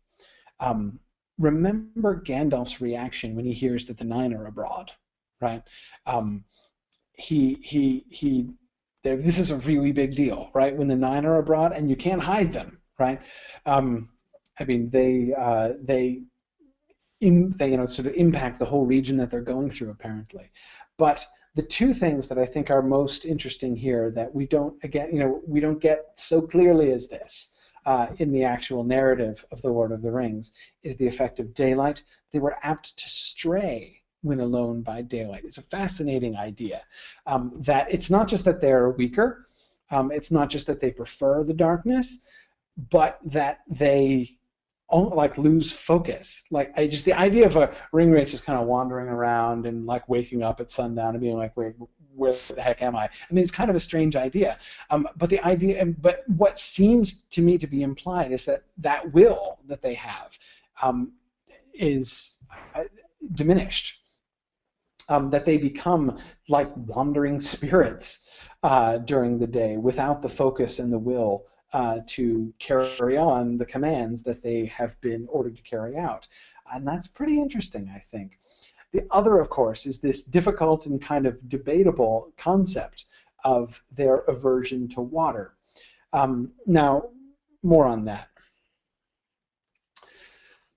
Remember Gandalf's reaction when he hears that the Nine are abroad, right? This is a really big deal, right? When the Nine are abroad and you can't hide them, right? I mean, they sort of impact the whole region that they're going through, apparently. But the two things that I think are most interesting here that we don't get so clearly as this in the actual narrative of the Lord of the Rings is the effect of daylight. They were apt to stray when alone by daylight. It's a fascinating idea that it's not just that they're weaker, it's not just that they prefer the darkness, but that they lose focus. The idea of a Ringwraith just kind of wandering around and like waking up at sundown and being like, where the heck am I? I mean, it's kind of a strange idea. But what seems to me to be implied is that will that they have is diminished. That they become like wandering spirits during the day without the focus and the will to carry on the commands that they have been ordered to carry out. And that's pretty interesting, I think. The other, of course, is this difficult and kind of debatable concept of their aversion to water. Now, more on that.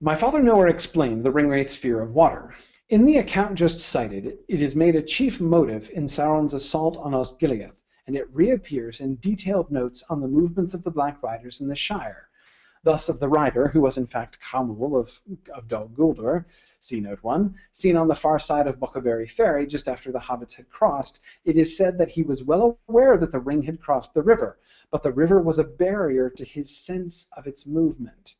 My father nowhere explained the Ringwraith's fear of water. In the account just cited, it is made a chief motive in Sauron's assault on Osgiliath, and it reappears in detailed notes on the movements of the Black Riders in the Shire. Thus of the rider, who was in fact Camul of Dol Guldur, see note 1, seen on the far side of Buckaberry Ferry just after the hobbits had crossed, it is said that he was well aware that the ring had crossed the river, but the river was a barrier to his sense of its movement,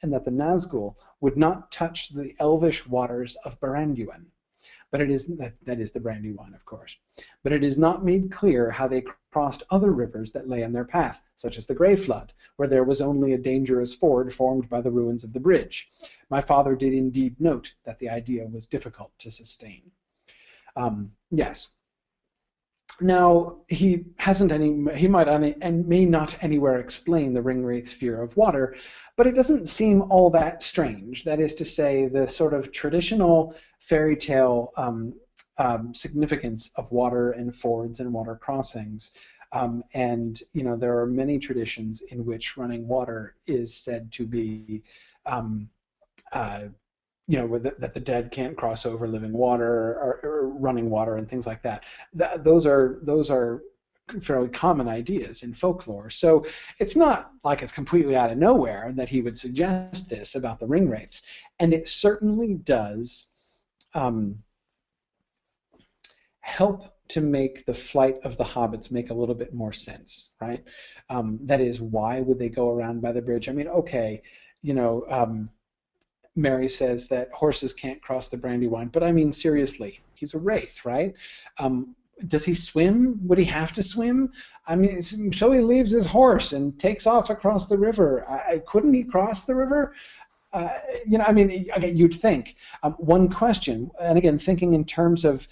and that the Nazgul would not touch the elvish waters of Baranduin. But it is, that is the Brandywine, of course. But it is not made clear how they crossed other rivers that lay in their path, such as the Grey Flood, where there was only a dangerous ford formed by the ruins of the bridge. My father did indeed note that the idea was difficult to sustain. Yes. Now, he may not anywhere explain the Ringwraith's fear of water, but it doesn't seem all that strange. That is to say, the sort of traditional fairy tale significance of water and fords and water crossings. And, there are many traditions in which running water is said to be, that the dead can't cross over living water or running water and things like that. Those are fairly common ideas in folklore. So it's not like it's completely out of nowhere that he would suggest this about the Ringwraiths. And it certainly does help to make the flight of the hobbits make a little bit more sense, right? That is, why would they go around by the bridge? I mean, okay, Mary says that horses can't cross the Brandywine, but I mean, seriously, he's a wraith, right? Does he swim? Would he have to swim? I mean, so he leaves his horse and takes off across the river. Couldn't he cross the river? Again, you'd think. One question, and again, thinking in terms of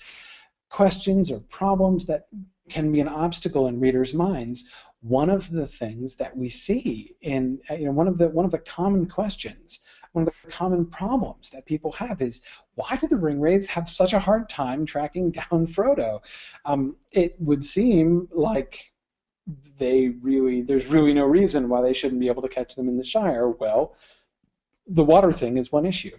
questions or problems that can be an obstacle in readers' minds, one of the things that we see in one of the common questions, one of the common problems that people have is, why do the Ringwraiths have such a hard time tracking down Frodo? It would seem like there's really no reason why they shouldn't be able to catch them in the Shire. Well, the water thing is one issue.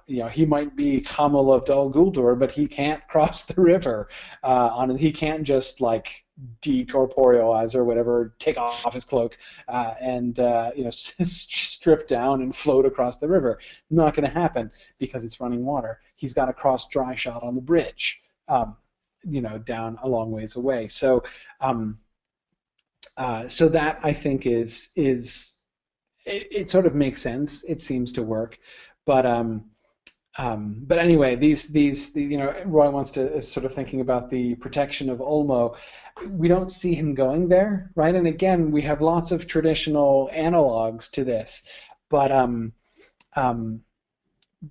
He might be Camul of Dol Guldur, but he can't cross the river. He can't just like decorporealize or whatever, take off his cloak and strip down and float across the river. Not going to happen because it's running water. He's got to cross dry shot on the bridge, down a long ways away. So that I think is it sort of makes sense. It seems to work. But anyway, these Roy wants to is sort of thinking about the protection of Ulmo. We don't see him going there, right? And again, we have lots of traditional analogs to this, but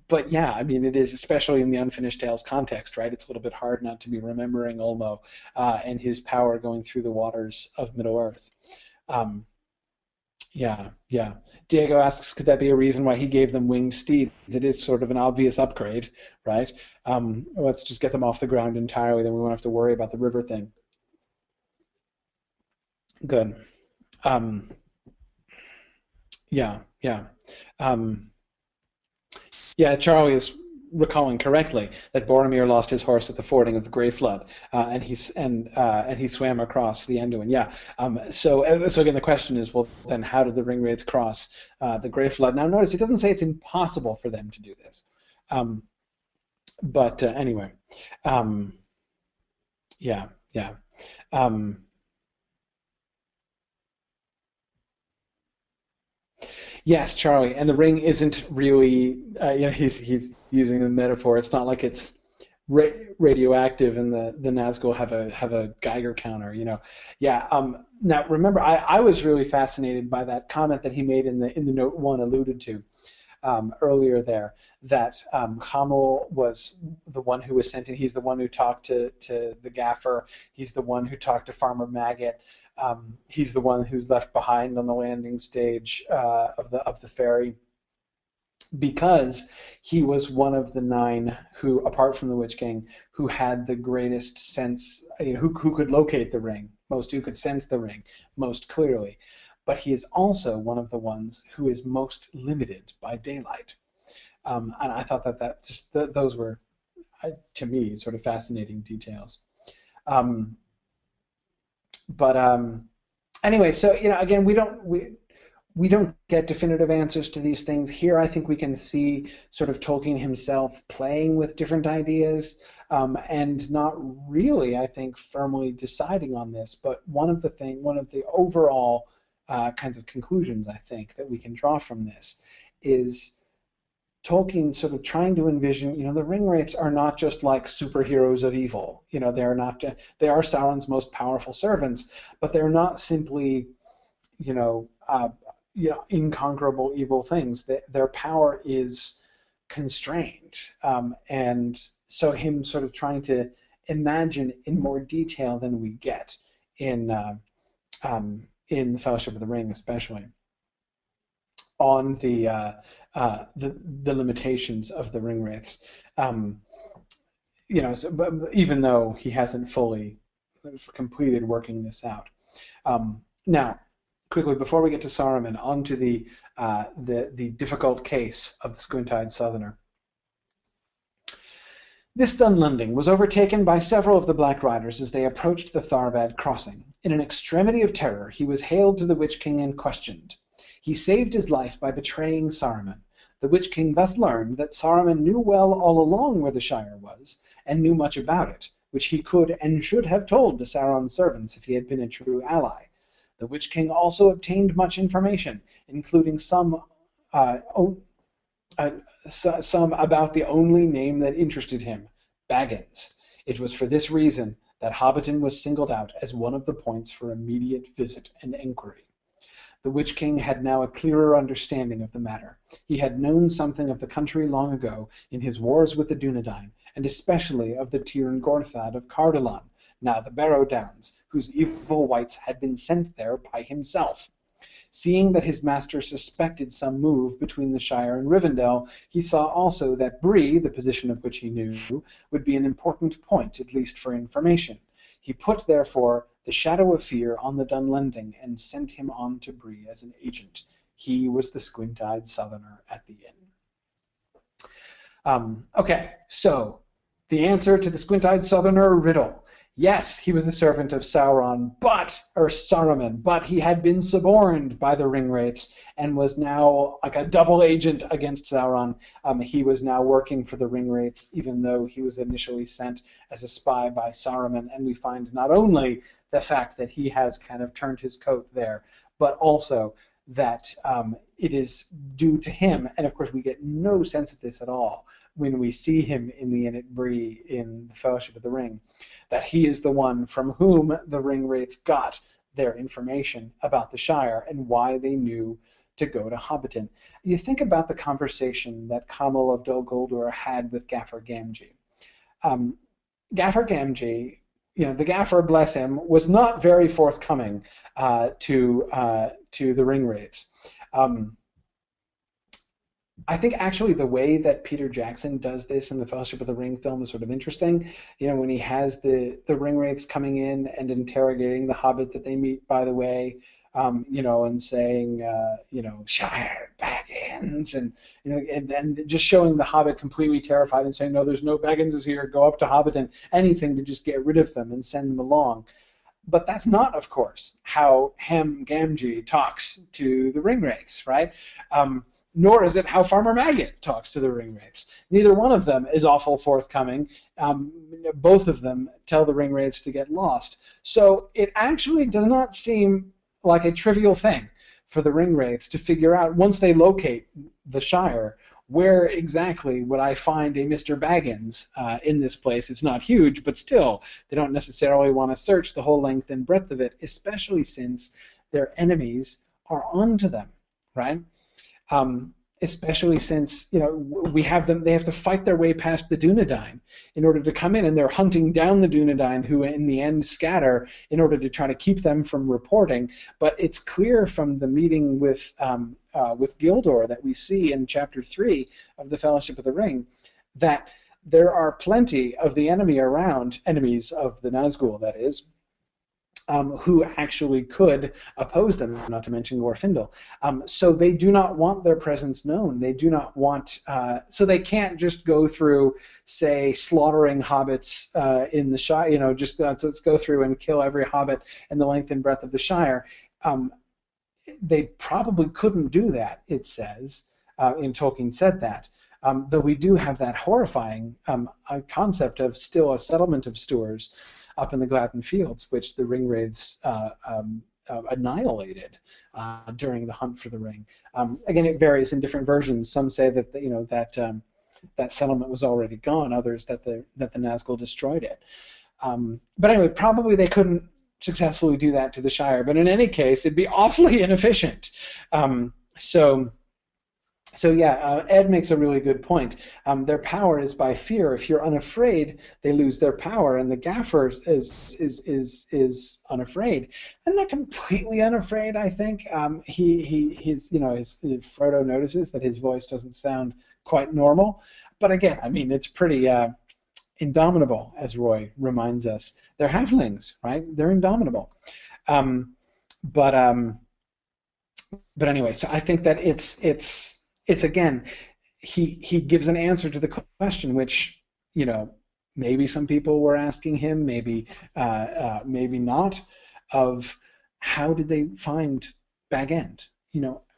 but yeah, I mean, it is, especially in the Unfinished Tales context, right? It's a little bit hard not to be remembering Ulmo and his power going through the waters of Middle Earth. Um, yeah, yeah. Diego asks, could that be a reason why he gave them winged steeds? It is sort of an obvious upgrade, right? Let's just get them off the ground entirely, then we won't have to worry about the river thing. Good. Um, yeah, yeah. Um, Yeah, Charlie is recalling correctly that Boromir lost his horse at the fording of the Grey Flood, and he swam across the Anduin. Yeah. So again, the question is, well, then how did the Ringwraiths cross the Grey Flood? Now, notice it doesn't say it's impossible for them to do this, um, but anyway, um, yeah, yeah. Um, Yes, Charlie, and the ring isn't really, he's using a metaphor. It's not like it's ra radioactive, and the Nazgul have a Geiger counter. Yeah. Now remember, I was really fascinated by that comment that he made in the note one alluded to earlier there, that Hamel was the one who was sent in. He's the one who talked to the gaffer. He's the one who talked to Farmer Maggot. He's the one who's left behind on the landing stage of the ferry, because he was one of the nine who, apart from the Witch King, who had the greatest sense, who could locate the ring most, who could sense the ring most clearly. But he is also one of the ones who is most limited by daylight. And I thought that just those were, to me, sort of fascinating details. Um, but anyway, so again, we don't get definitive answers to these things here. I think we can see sort of Tolkien himself playing with different ideas, and not really, I think, firmly deciding on this. But one of the overall kinds of conclusions I think that we can draw from this is Tolkien sort of trying to envision, the Ringwraiths are not just like superheroes of evil. They're not. They are Sauron's most powerful servants, but they're not simply, you know, uh, inconquerable evil things. Their power is constrained, and so him sort of trying to imagine in more detail than we get in in the Fellowship of the Ring, especially on the limitations of the Ringwraiths. Um, but even though he hasn't fully completed working this out. Now, quickly before we get to Saruman, on to the difficult case of the Squint-Eyed Southerner. This Dunlending was overtaken by several of the Black Riders as they approached the Tharbad crossing. In an extremity of terror, he was hailed to the Witch King and questioned. He saved his life by betraying Saruman. The Witch King thus learned that Saruman knew well all along where the Shire was, and knew much about it, which he could and should have told to Sauron's servants if he had been a true ally. The Witch King also obtained much information, including uh, uh, some about the only name that interested him, Baggins. It was for this reason that Hobbiton was singled out as one of the points for immediate visit and enquiry. The Witch King had now a clearer understanding of the matter. He had known something of the country long ago in his wars with the Dunedain, and especially of the Tirn Gorthad of Cardolan, now the Barrow Downs, whose evil wights had been sent there by himself. Seeing that his master suspected some move between the Shire and Rivendell, he saw also that Bree, the position of which he knew, would be an important point, at least for information. He put, therefore, the shadow of fear on the Dunlending and sent him on to Bree as an agent. He was the Squint-Eyed Southerner at the inn. Okay, so the answer to the Squint-Eyed Southerner riddle. Yes, he was the servant of Saruman, but he had been suborned by the Ringwraiths and was now like a double agent against Sauron. He was now working for the Ringwraiths, even though he was initially sent as a spy by Saruman. And we find not only the fact that he has kind of turned his coat there, but also that it is due to him. And of course, we get no sense of this at all when we see him in the inn at Bree in the Fellowship of the Ring, that he is the one from whom the Ringwraiths got their information about the Shire and why they knew to go to Hobbiton. You think about the conversation that Kamal of Dol Guldur had with Gaffer Gamgee. Gaffer Gamgee, the Gaffer, bless him, was not very forthcoming to the Ringwraiths. I think actually the way that Peter Jackson does this in the Fellowship of the Ring film is sort of interesting. When he has the Ringwraiths coming in and interrogating the Hobbit that they meet by the way, and saying, Shire Baggins, and just showing the Hobbit completely terrified and saying, no, there's no Bagginses here, go up to Hobbiton, anything to just get rid of them and send them along. But that's not, of course, how Gamgee talks to the Ringwraiths, right? Nor is it how Farmer Maggot talks to the Ringwraiths. Neither one of them is awful forthcoming. Both of them tell the Ringwraiths to get lost. So it actually does not seem like a trivial thing for the Ringwraiths to figure out, once they locate the Shire, where exactly would I find a Mr. Baggins in this place. It's not huge, but still, they don't necessarily want to search the whole length and breadth of it, especially since their enemies are onto them, right? Especially since we have them, they have to fight their way past the Dunedain in order to come in, and they're hunting down the Dunedain, who in the end scatter in order to try to keep them from reporting. But it's clear from the meeting with Gildor that we see in Chapter 3 of the Fellowship of the Ring that there are plenty of the enemy around, enemies of the Nazgul, that is, who actually could oppose them, not to mention Glorfindel. So they do not want their presence known. They do not want, so they can't just go through, say, slaughtering hobbits in the Shire, just let's go through and kill every hobbit in the length and breadth of the Shire. They probably couldn't do that, it says, and Tolkien said that. Though we do have that horrifying concept of still a settlement of Stures up in the Gladden Fields, which the Ringwraiths annihilated during the hunt for the ring. Again, it varies in different versions. Some say that that settlement was already gone. Others that the Nazgul destroyed it. But anyway, probably they couldn't successfully do that to the Shire. But in any case, it'd be awfully inefficient. So yeah, Ed makes a really good point. Their power is by fear. If you're unafraid, they lose their power, and the Gaffer is unafraid. I'm not completely unafraid. I think his Frodo notices that his voice doesn't sound quite normal, but again, I mean, it's pretty indomitable, as Roy reminds us. They're halflings, right? They're indomitable. But anyway, so I think that it's again, he gives an answer to the question, which maybe some people were asking him, maybe not, of how did they find Bag End?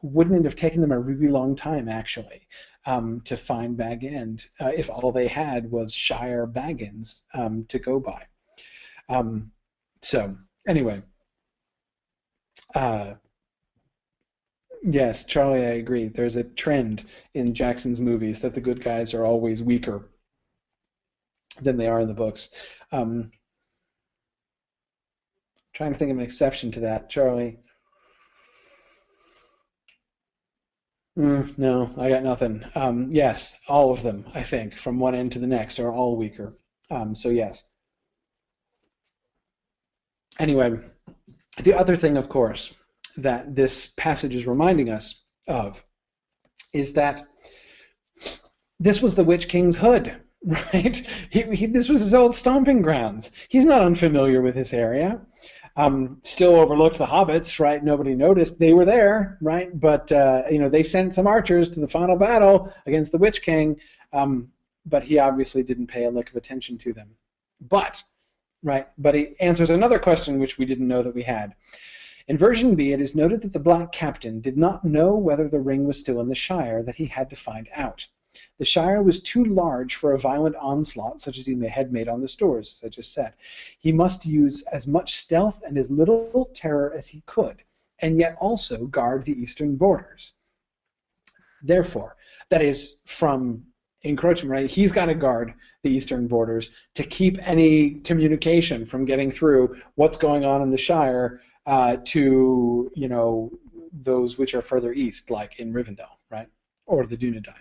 Wouldn't it have taken them a really long time actually to find Bag End if all they had was Shire Baggins to go by? So anyway. Yes, Charlie, I agree. There's a trend in Jackson's movies that the good guys are always weaker than they are in the books. Trying to think of an exception to that, Charlie. No, I got nothing. Yes, all of them, I think, from one end to the next, are all weaker. So yes. Anyway, the other thing, of course, that this passage is reminding us of is that this was the Witch King's hood, right? This was his old stomping grounds. He's not unfamiliar with this area. Still overlooked the hobbits, right? Nobody noticed they were there, right? But they sent some archers to the final battle against the Witch King, but he obviously didn't pay a lick of attention to them. But he answers another question which we didn't know that we had. In version B, it is noted that the Black Captain did not know whether the ring was still in the Shire, that he had to find out. The Shire was too large for a violent onslaught such as he had made on the Stores, as I just said. He must use as much stealth and as little terror as he could, and yet also guard the eastern borders. Therefore, that is from encroachment, right? He's got to guard the eastern borders to keep any communication from getting through what's going on in the Shire to those which are further east, like in Rivendell, right, or the Dunedain.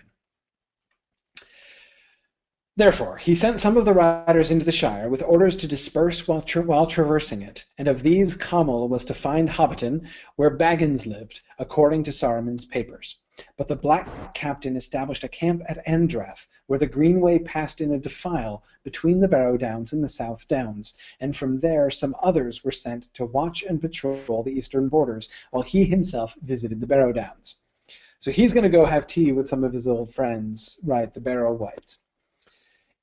Therefore, he sent some of the riders into the Shire with orders to disperse while traversing it, and of these Camel was to find Hobbiton, where Baggins lived, according to Saruman's papers. But the Black Captain established a camp at Andrath, where the Greenway passed in a defile between the Barrow Downs and the South Downs, and from there some others were sent to watch and patrol the eastern borders, while he himself visited the Barrow Downs. So he's going to go have tea with some of his old friends, right, the Barrow Wights.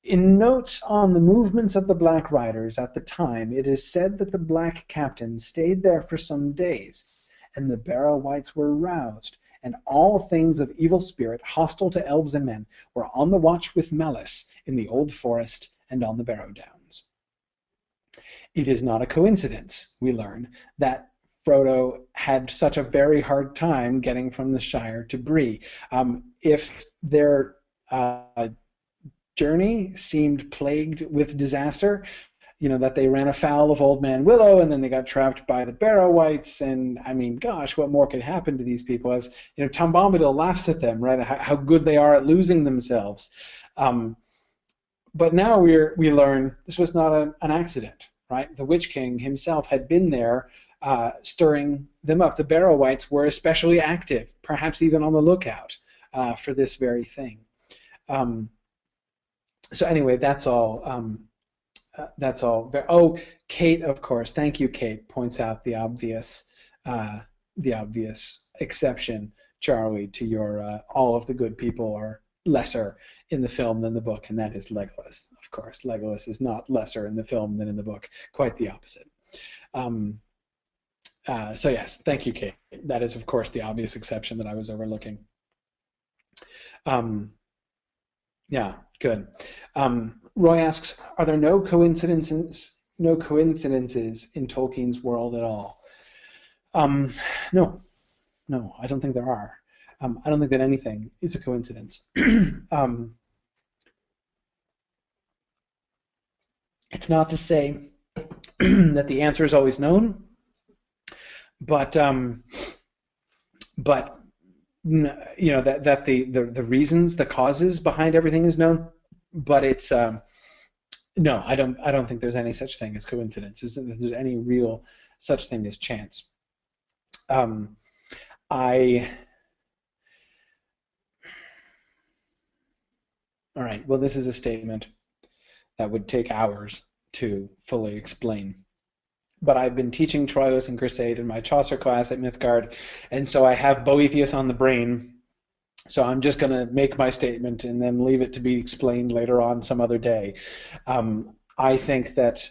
In notes on the movements of the Black Riders at the time, it is said that the Black Captain stayed there for some days, and the Barrow Wights were roused, and all things of evil spirit, hostile to elves and men, were on the watch with malice in the old forest and on the Barrow Downs. It is not a coincidence, we learn, that Frodo had such a very hard time getting from the Shire to Bree. If their journey seemed plagued with disaster, that they ran afoul of Old Man Willow, and then they got trapped by the Barrow Wights, and I mean, gosh, what more could happen to these people? As Tom Bombadil laughs at them, right? How good they are at losing themselves. But now we learn this was not an accident, right? The Witch King himself had been there, stirring them up. The Barrow Wights were especially active, perhaps even on the lookout for this very thing. So anyway, that's all. That's all. Oh, Kate, of course. Thank you, Kate. Points out the obvious exception, Charlie, to your all of the good people are lesser in the film than the book, and that is Legolas. Of course, Legolas is not lesser in the film than in the book. Quite the opposite. So yes, thank you, Kate. That is, of course, the obvious exception that I was overlooking. Yeah, good. Roy asks, are there no coincidences in Tolkien's world at all? No, I don't think there are. I don't think that anything is a coincidence. It's not to say that the answer is always known, but that the reasons, the causes behind everything is known, but it's no, I don't think there's any such thing as coincidence. There's any real such thing as chance. All right, well, this is a statement that would take hours to fully explain. But I've been teaching Troilus and Crusade in my Chaucer class at Mythgard, and so I have Boethius on the brain. So I'm just going to make my statement and then leave it to be explained later on some other day. I think that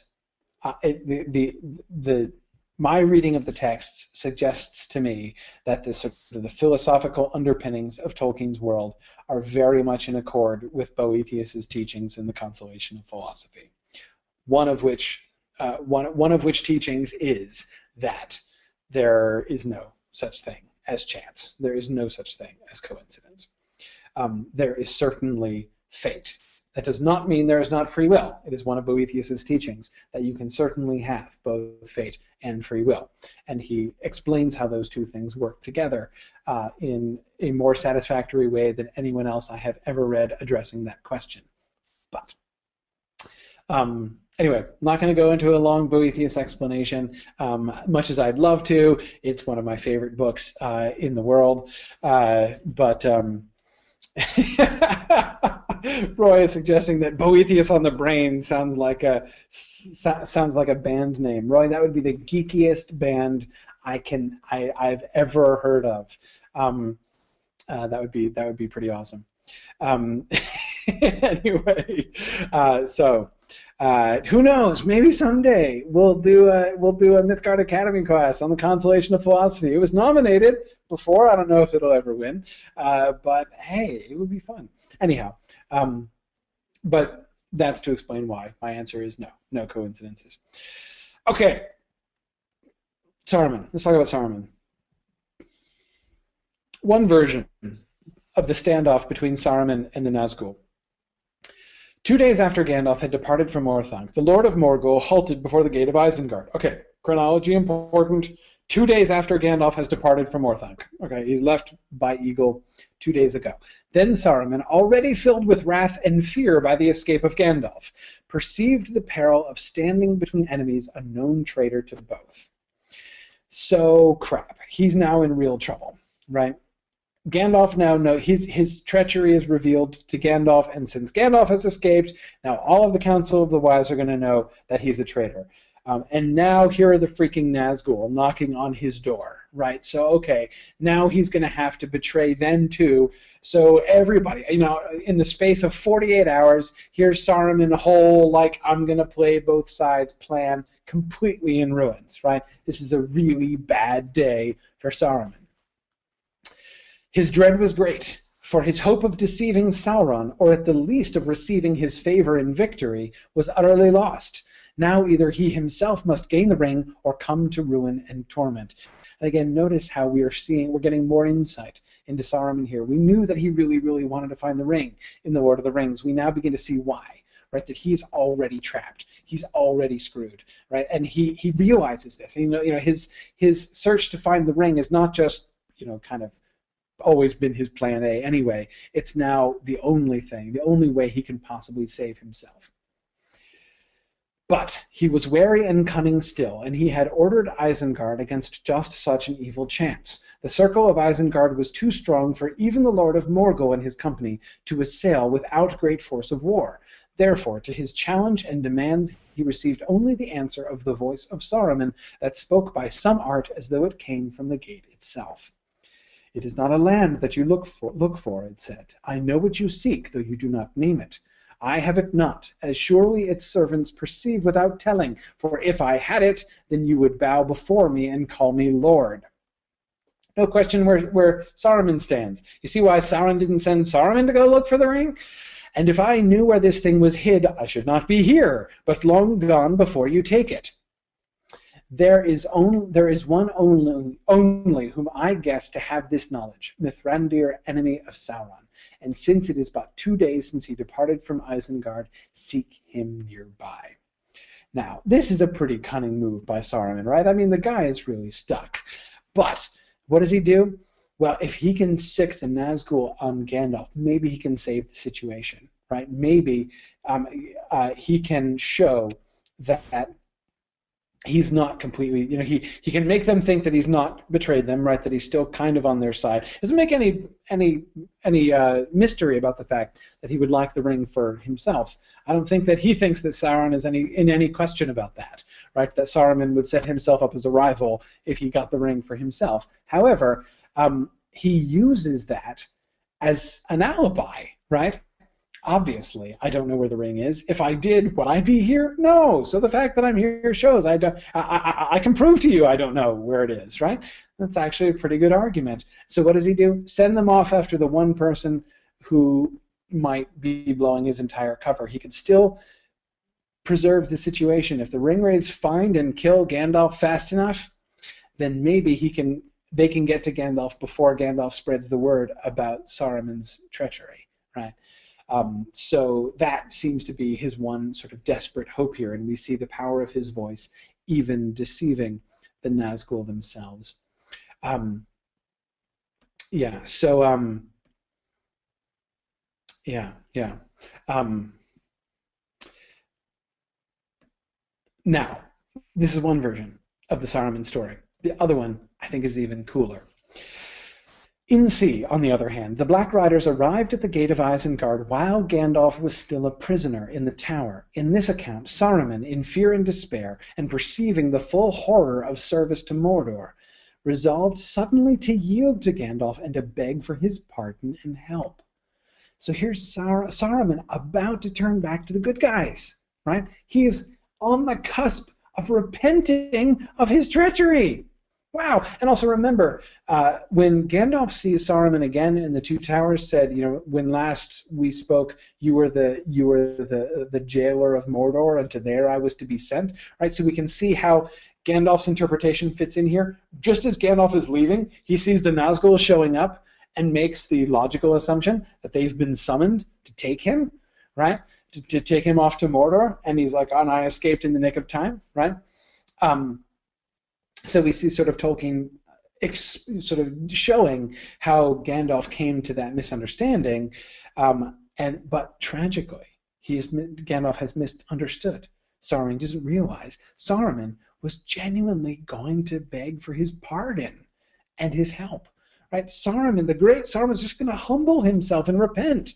my reading of the texts suggests to me that the philosophical underpinnings of Tolkien's world are very much in accord with Boethius's teachings in the Consolation of Philosophy. One of which teachings is that there is no such thing as chance. There is no such thing as coincidence. There is certainly fate. That does not mean there is not free will. It is one of Boethius's teachings that you can certainly have both fate and free will. And he explains how those two things work together in a more satisfactory way than anyone else I have ever read addressing that question. But anyway, I'm not going to go into a long Boethius explanation, much as I'd love to. It's one of my favorite books in the world. But Roy is suggesting that Boethius on the brain sounds like a band name. Roy, that would be the geekiest band I've ever heard of. That would be pretty awesome. Anyway, so. Who knows? Maybe someday we'll do a Mythgard Academy class on the Consolation of Philosophy. It was nominated before. I don't know if it'll ever win, but hey, it would be fun. Anyhow, but that's to explain why. My answer is no coincidences. Okay, Saruman. Let's talk about Saruman. One version of the standoff between Saruman and the Nazgul. 2 days after Gandalf had departed from Orthanc, the Lord of Morgul halted before the gate of Isengard. Okay, chronology important. 2 days after Gandalf has departed from Orthanc. Okay, he's left by Eagle 2 days ago. Then Saruman, already filled with wrath and fear by the escape of Gandalf, perceived the peril of standing between enemies, a known traitor to both. So crap. He's now in real trouble, right? Gandalf now knows his treachery is revealed to Gandalf, and since Gandalf has escaped, now all of the Council of the Wise are going to know that he's a traitor. And now here are the freaking Nazgul knocking on his door, right? So, okay, now he's going to have to betray them too. So everybody, in the space of 48 hours, here's Saruman whole, like, I'm going to play both sides plan completely in ruins, right? This is a really bad day for Saruman. His dread was great, for his hope of deceiving Sauron, or at the least of receiving his favor in victory, was utterly lost. Now either he himself must gain the ring or come to ruin and torment. And again, notice how we're getting more insight into Saruman here. We knew that he really, really wanted to find the ring in the Lord of the Rings. We now begin to see why, right? That he's already trapped. He's already screwed, right? And he realizes this. His search to find the ring is not just, kind of always been his plan A anyway. It's now the only thing, the only way he can possibly save himself. But he was wary and cunning still, and he had ordered Isengard against just such an evil chance. The circle of Isengard was too strong for even the Lord of Morgul and his company to assail without great force of war. Therefore, to his challenge and demands he received only the answer of the voice of Saruman that spoke by some art as though it came from the gate itself. It is not a land that you look for, it said. I know what you seek, though you do not name it. I have it not, as surely its servants perceive without telling, for if I had it, then you would bow before me and call me Lord. No question where Saruman stands. You see why Sauron didn't send Saruman to go look for the ring? And if I knew where this thing was hid, I should not be here, but long gone before you take it. There is one only whom I guess to have this knowledge, Mithrandir, enemy of Sauron. And since it is but 2 days since he departed from Isengard, seek him nearby. Now, this is a pretty cunning move by Saruman, right? I mean, the guy is really stuck. But what does he do? Well, if he can sick the Nazgul on Gandalf, maybe he can save the situation, right? Maybe he can show that he's not completely, he can make them think that he's not betrayed them, right? That he's still kind of on their side. Doesn't make any mystery about the fact that he would like the ring for himself. I don't think that he thinks that Sauron is in any question about that, right? That Saruman would set himself up as a rival if he got the ring for himself. However, he uses that as an alibi, right? Obviously, I don't know where the ring is. If I did, would I be here? No. So the fact that I'm here shows I can prove to you I don't know where it is, right? That's actually a pretty good argument. So what does he do? Send them off after the one person who might be blowing his entire cover. He could still preserve the situation. If the Ringwraiths find and kill Gandalf fast enough, then maybe they can get to Gandalf before Gandalf spreads the word about Saruman's treachery, right? So that seems to be his one sort of desperate hope here, and we see the power of his voice even deceiving the Nazgul themselves. Now, this is one version of the Saruman story. The other one, I think, is even cooler. In sea, on the other hand, the Black Riders arrived at the gate of Isengard while Gandalf was still a prisoner in the tower. In this account, Saruman, in fear and despair, and perceiving the full horror of service to Mordor, resolved suddenly to yield to Gandalf and to beg for his pardon and help. So here's Saruman about to turn back to the good guys, right? He is on the cusp of repenting of his treachery. Wow! And also remember, when Gandalf sees Saruman again in the Two Towers, said, when last we spoke, you were the jailer of Mordor, and to there I was to be sent. Right? So we can see how Gandalf's interpretation fits in here. Just as Gandalf is leaving, he sees the Nazgul showing up and makes the logical assumption that they've been summoned to take him, right? To take him off to Mordor, and he's like, "Oh, and I escaped in the nick of time," right? So we see sort of Tolkien sort of showing how Gandalf came to that misunderstanding, but tragically, Gandalf has misunderstood. Saruman doesn't realize Saruman was genuinely going to beg for his pardon and his help. Right? Saruman, the great Saruman, is just going to humble himself and repent.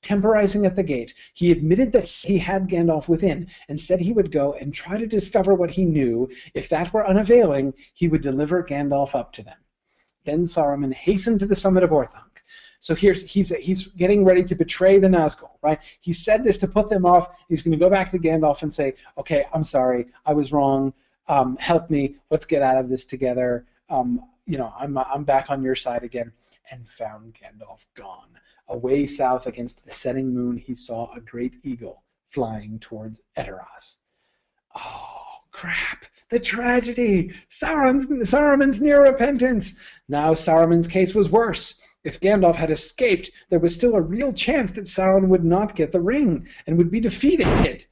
Temporizing at the gate, he admitted that he had Gandalf within and said he would go and try to discover what he knew. If that were unavailing, he would deliver Gandalf up to them. Then Saruman hastened to the summit of Orthanc. So he's getting ready to betray the Nazgul, right? He said this to put them off. He's going to go back to Gandalf and say, okay, I'm sorry, I was wrong. Help me. Let's get out of this together. I'm back on your side again. And found Gandalf gone. Away south against the setting moon, he saw a great eagle flying towards Edoras. Oh, crap. The tragedy. Saruman's near repentance. Now Saruman's case was worse. If Gandalf had escaped, there was still a real chance that Sauron would not get the ring and would be defeated.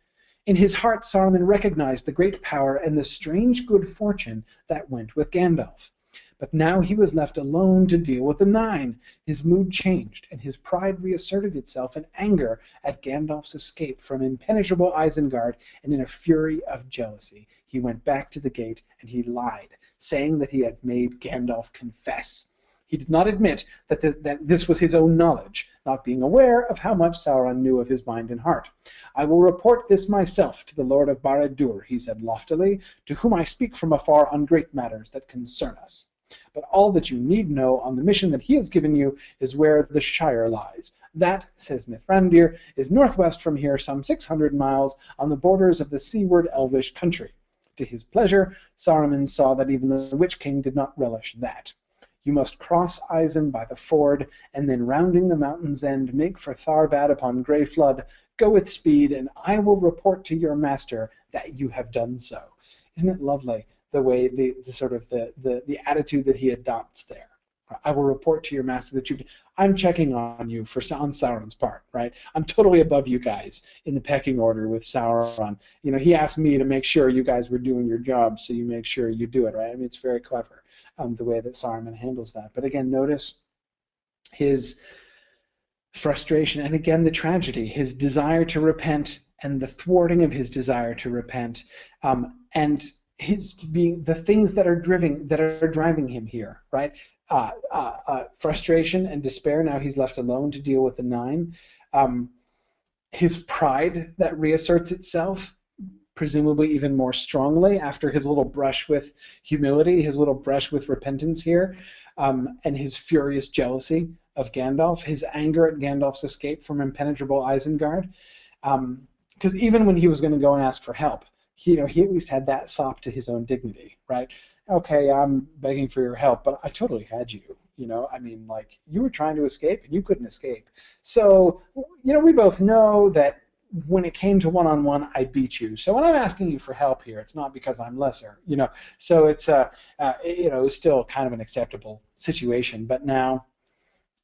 In his heart, Saruman recognized the great power and the strange good fortune that went with Gandalf. But now he was left alone to deal with the Nine. His mood changed, and his pride reasserted itself in anger at Gandalf's escape from impenetrable Isengard, and in a fury of jealousy, he went back to the gate, and he lied, saying that he had made Gandalf confess. He did not admit that this was his own knowledge, not being aware of how much Sauron knew of his mind and heart. I will report this myself to the Lord of Barad-dûr, he said loftily, to whom I speak from afar on great matters that concern us. But all that you need know on the mission that he has given you is where the Shire lies. That, says Mithrandir, is northwest from here, some 600 miles, on the borders of the seaward Elvish country. To his pleasure, Saruman saw that even the Witch King did not relish that. You must cross Isen by the ford, and then rounding the mountain's end, make for Tharbad upon Grey Flood. Go with speed, and I will report to your master that you have done so. Isn't it lovely? The way the sort of the attitude that he adopts there. I will report to your master that I'm checking on you on Sauron's part, right? I'm totally above you guys in the pecking order with Sauron. He asked me to make sure you guys were doing your job, so you make sure you do it, right? I mean, it's very clever, the way that Saruman handles that. But again, notice his frustration, and again the tragedy, his desire to repent, and the thwarting of his desire to repent, and his being the things that are driving him here, right? Frustration and despair. Now he's left alone to deal with the Nine. His pride that reasserts itself, presumably even more strongly after his little brush with humility, his little brush with repentance here, and his furious jealousy of Gandalf, his anger at Gandalf's escape from impenetrable Isengard. Because even when he was going to go and ask for help, he at least had that sop to his own dignity, right? Okay, I'm begging for your help, but I totally had you. I mean, like, you were trying to escape and you couldn't escape. So, we both know that when it came to one-on-one, I beat you. So when I'm asking you for help here, it's not because I'm lesser, So it's it was still kind of an acceptable situation. But now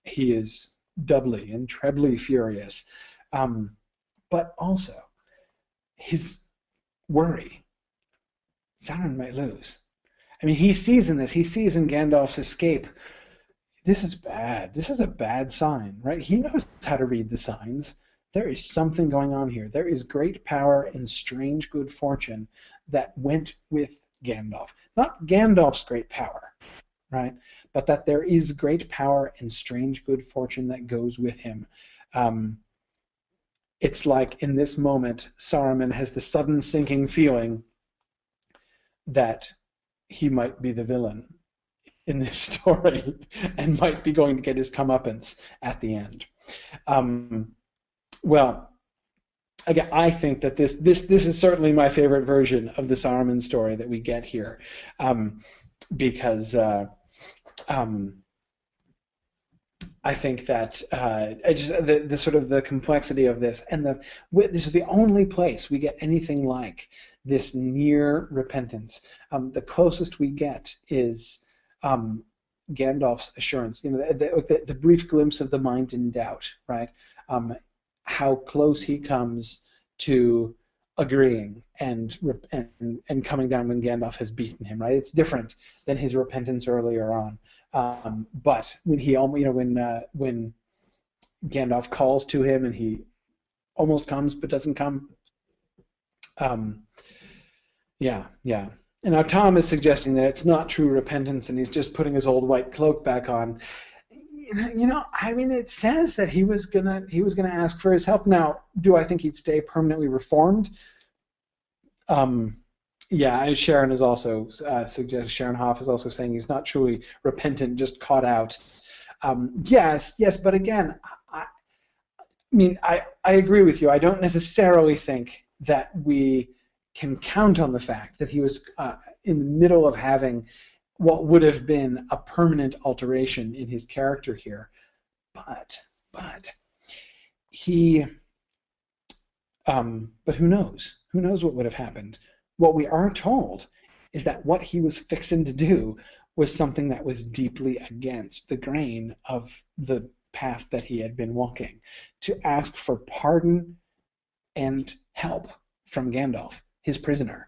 he is doubly and trebly furious, but also his worry. Sauron might lose. I mean, he sees in Gandalf's escape, this is bad. This is a bad sign, right? He knows how to read the signs. There is something going on here. There is great power and strange good fortune that went with Gandalf. Not Gandalf's great power, right? But that there is great power and strange good fortune that goes with him. It's like in this moment, Saruman has the sudden sinking feeling that he might be the villain in this story and might be going to get his comeuppance at the end. Well, again, I think that this is certainly my favorite version of the Saruman story that we get here, because I think that the sort of the complexity of this, and this is the only place we get anything like this near repentance. The closest we get is Gandalf's assurance, the brief glimpse of the mind in doubt, right? How close he comes to agreeing and coming down when Gandalf has beaten him. Right? It's different than his repentance earlier on. But when when Gandalf calls to him and he almost comes but doesn't come. Yeah. And now Tom is suggesting that it's not true repentance and he's just putting his old white cloak back on. It says that he was gonna ask for his help. Now, do I think he'd stay permanently reformed? Sharon is also Sharon Hoff is also saying he's not truly repentant, just caught out. Yes, but again, I agree with you. I don't necessarily think that we can count on the fact that he was in the middle of having what would have been a permanent alteration in his character here. But he, but who knows? Who knows what would have happened? What we are told is that what he was fixing to do was something that was deeply against the grain of the path that he had been walking, to ask for pardon and help from Gandalf, his prisoner.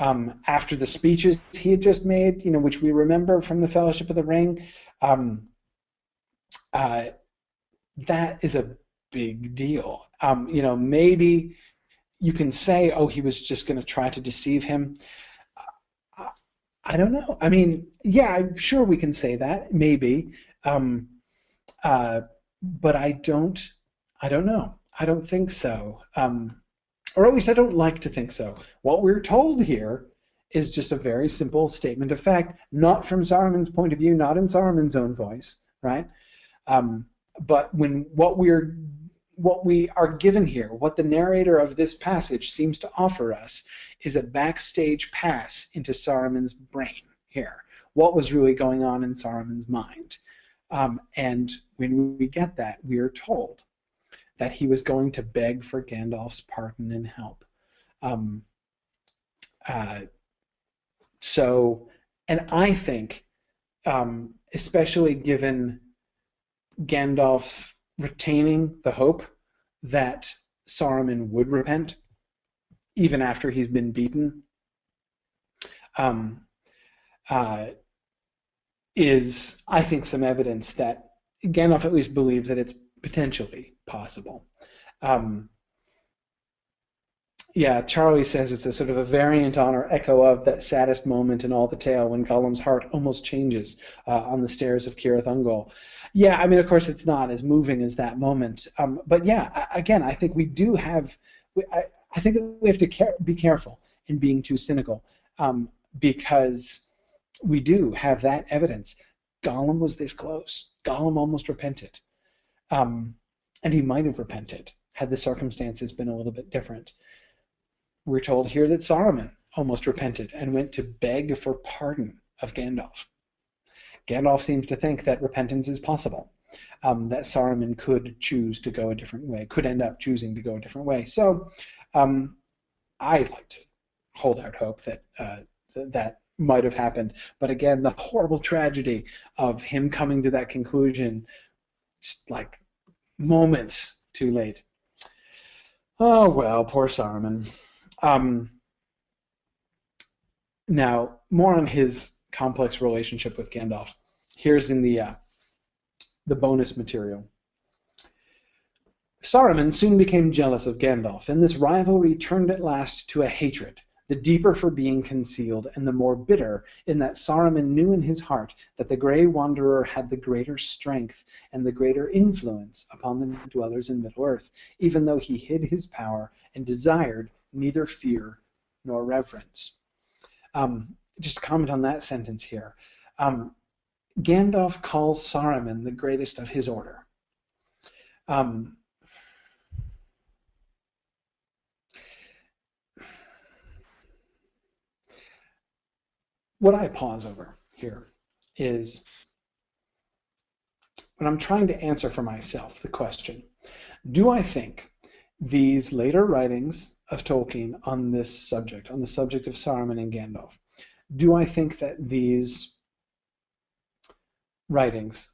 After the speeches he had just made, which we remember from the Fellowship of the Ring, that is a big deal. Maybe you can say, oh, he was just going to try to deceive him. I don't know. I'm sure we can say that, maybe. But I don't know. I don't think so. Or at least I don't like to think so. What we're told here is just a very simple statement of fact, not from Saruman's point of view, not in Saruman's own voice, right? But what we are given here, what the narrator of this passage seems to offer us, is a backstage pass into Saruman's brain here. What was really going on in Saruman's mind? And when we get that, we are told that he was going to beg for Gandalf's pardon and help. And I think, especially given Gandalf's retaining the hope that Saruman would repent, even after he's been beaten, is, I think, some evidence that Gandalf at least believes that it's potentially possible. Charlie says it's a sort of a variant on or echo of that saddest moment in all the tale when Gollum's heart almost changes on the stairs of Cirith Ungol. Of course it's not as moving as that moment. Again, I think we do have, I think that we have to be careful in being too cynical, because we do have that evidence. Gollum was this close. Gollum almost repented. And he might have repented had the circumstances been a little bit different. We're told here that Saruman almost repented and went to beg for pardon of Gandalf. Gandalf seems to think that repentance is possible, that Saruman could choose to go a different way, could end up choosing to go a different way. So I'd like to hold out hope that that might have happened. But again, the horrible tragedy of him coming to that conclusion, just like moments too late. Oh, well, poor Saruman. Now, more on his complex relationship with Gandalf. Here's in the bonus material. Saruman soon became jealous of Gandalf, and this rivalry turned at last to a hatred, the deeper for being concealed, and the more bitter in that Saruman knew in his heart that the Grey Wanderer had the greater strength and the greater influence upon the dwellers in Middle-earth, even though he hid his power and desired neither fear nor reverence. Just to comment on that sentence here. Gandalf calls Saruman the greatest of his order. What I pause over here is when I'm trying to answer for myself the question, do I think these later writings of Tolkien on this subject, on the subject of Saruman and Gandalf, do I think that these writings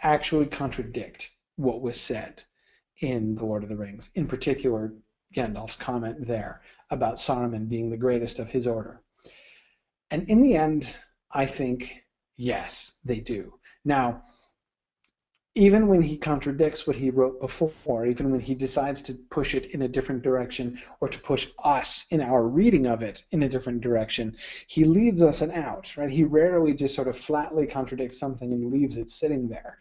actually contradict what was said in The Lord of the Rings, in particular Gandalf's comment there about Saruman being the greatest of his order. And in the end, I think, yes, they do. Now, even when he contradicts what he wrote before, even when he decides to push it in a different direction or to push us in our reading of it in a different direction, he leaves us an out, right? He rarely just sort of flatly contradicts something and leaves it sitting there.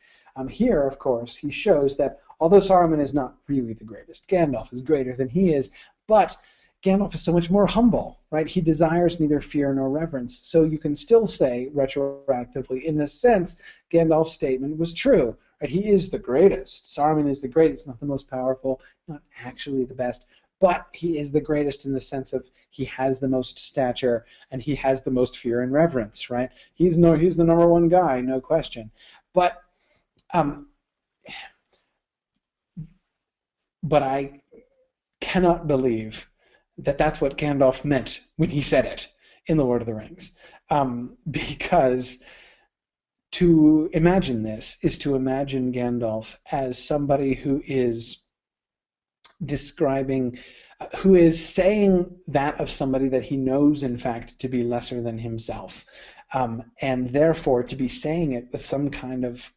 Here, of course, he shows that although Saruman is not really the greatest, Gandalf is greater than he is, but Gandalf is so much more humble, right? He desires neither fear nor reverence. So you can still say, retroactively, in a sense, Gandalf's statement was true. Right? He is the greatest. Saruman is the greatest, not the most powerful, not actually the best, but he is the greatest in the sense of he has the most stature and he has the most fear and reverence, right? He's the number one guy, no question. But I cannot believe that that's what Gandalf meant when he said it in The Lord of the Rings, because to imagine this is to imagine Gandalf as somebody who is describing, who is saying that of somebody that he knows, in fact, to be lesser than himself, and therefore to be saying it with some kind of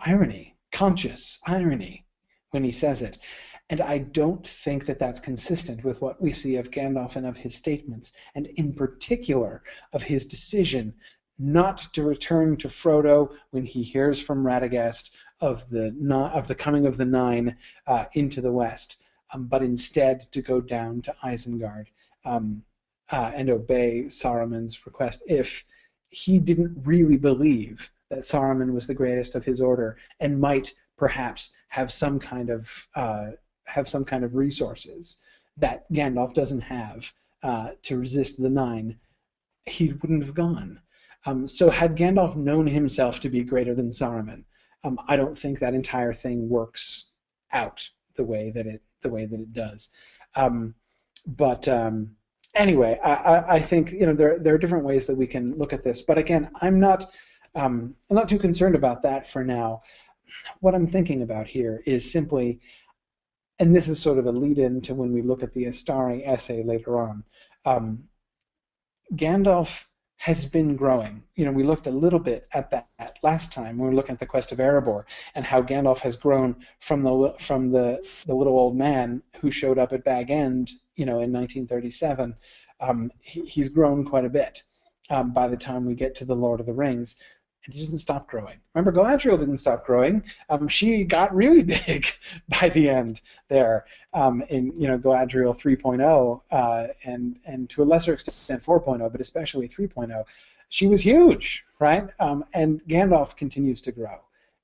irony, conscious irony, when he says it. And I don't think that that's consistent with what we see of Gandalf and of his statements, and in particular of his decision not to return to Frodo when he hears from Radagast of the coming of the Nine into the West, but instead to go down to Isengard and obey Saruman's request if he didn't really believe that Saruman was the greatest of his order and might perhaps have some kind of resources that Gandalf doesn't have to resist the Nine. He wouldn't have gone. So had Gandalf known himself to be greater than Saruman, I don't think that entire thing works out the way that it does. Anyway, I think there are different ways that we can look at this. But again, I'm not too concerned about that for now. What I'm thinking about here is simply, and this is sort of a lead-in to when we look at the Astari essay later on. Gandalf has been growing. We looked a little bit at that last time when we were looking at the Quest of Erebor and how Gandalf has grown from the little old man who showed up at Bag End, in 1937. He's grown quite a bit by the time we get to the Lord of the Rings. And he doesn't stop growing. Remember, Galadriel didn't stop growing. She got really big by the end there in Galadriel 3.0 and to a lesser extent 4.0, but especially 3.0. She was huge, right? And Gandalf continues to grow,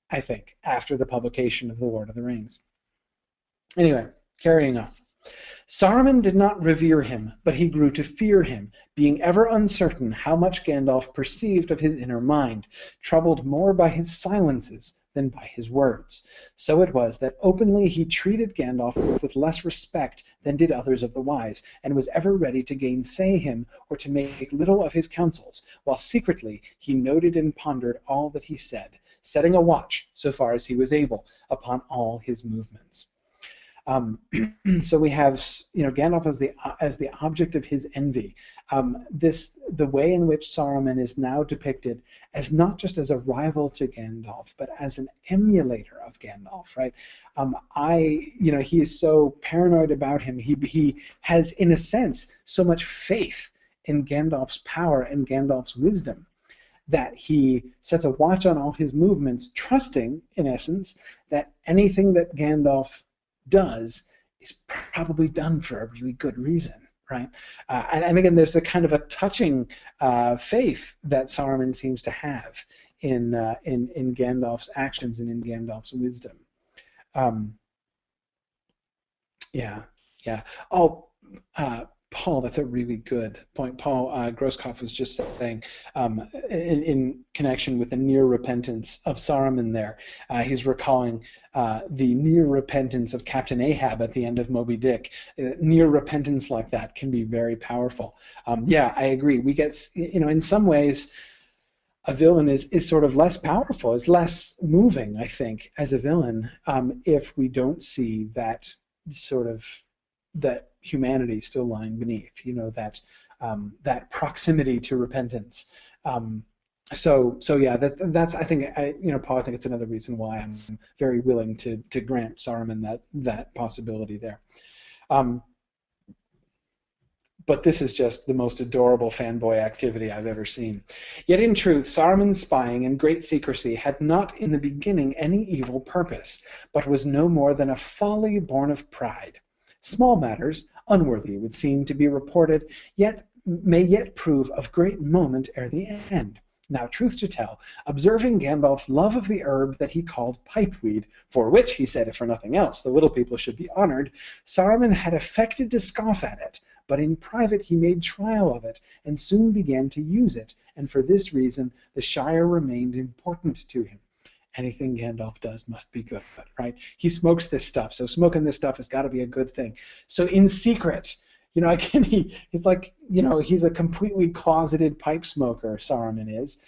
I think, after the publication of The Lord of the Rings. Anyway, carrying on. Saruman did not revere him, but he grew to fear him, being ever uncertain how much Gandalf perceived of his inner mind, troubled more by his silences than by his words. So it was that openly he treated Gandalf with less respect than did others of the wise, and was ever ready to gainsay him or to make little of his counsels, while secretly he noted and pondered all that he said, setting a watch, so far as he was able, upon all his movements. So we have, Gandalf as the object of his envy. The way in which Saruman is now depicted as not just as a rival to Gandalf, but as an emulator of Gandalf, right? He is so paranoid about him. He has, in a sense, so much faith in Gandalf's power and Gandalf's wisdom that he sets a watch on all his movements, trusting, in essence, that anything that Gandalf does is probably done for a really good reason, right? And again, there's a kind of a touching faith that Saruman seems to have in Gandalf's actions and in Gandalf's wisdom. Yeah. Oh, Paul, that's a really good point. Paul Grosskopf was just saying, in connection with the near repentance of Saruman there, he's recalling the near repentance of Captain Ahab at the end of Moby Dick. Near repentance like that can be very powerful. Yeah, I agree. We get, in some ways, a villain is sort of less powerful, is less moving, I think, as a villain, if we don't see that sort of that humanity still lying beneath, that that proximity to repentance. So yeah, that's I think Paul, I think it's another reason why I'm very willing to grant Saruman that possibility there. But this is just the most adorable fanboy activity I've ever seen. Yet in truth, Saruman's spying in great secrecy had not in the beginning any evil purpose, but was no more than a folly born of pride. Small matters, unworthy it would seem to be reported, may yet prove of great moment ere the end. Now, truth to tell, observing Gandalf's love of the herb that he called pipeweed, for which, he said, if for nothing else, the little people should be honored, Saruman had affected to scoff at it, but in private he made trial of it, and soon began to use it, and for this reason the Shire remained important to him. Anything Gandalf does must be good, right? He smokes this stuff, so smoking this stuff has got to be a good thing. So in secret, again, he's like, he's a completely closeted pipe smoker, Saruman is,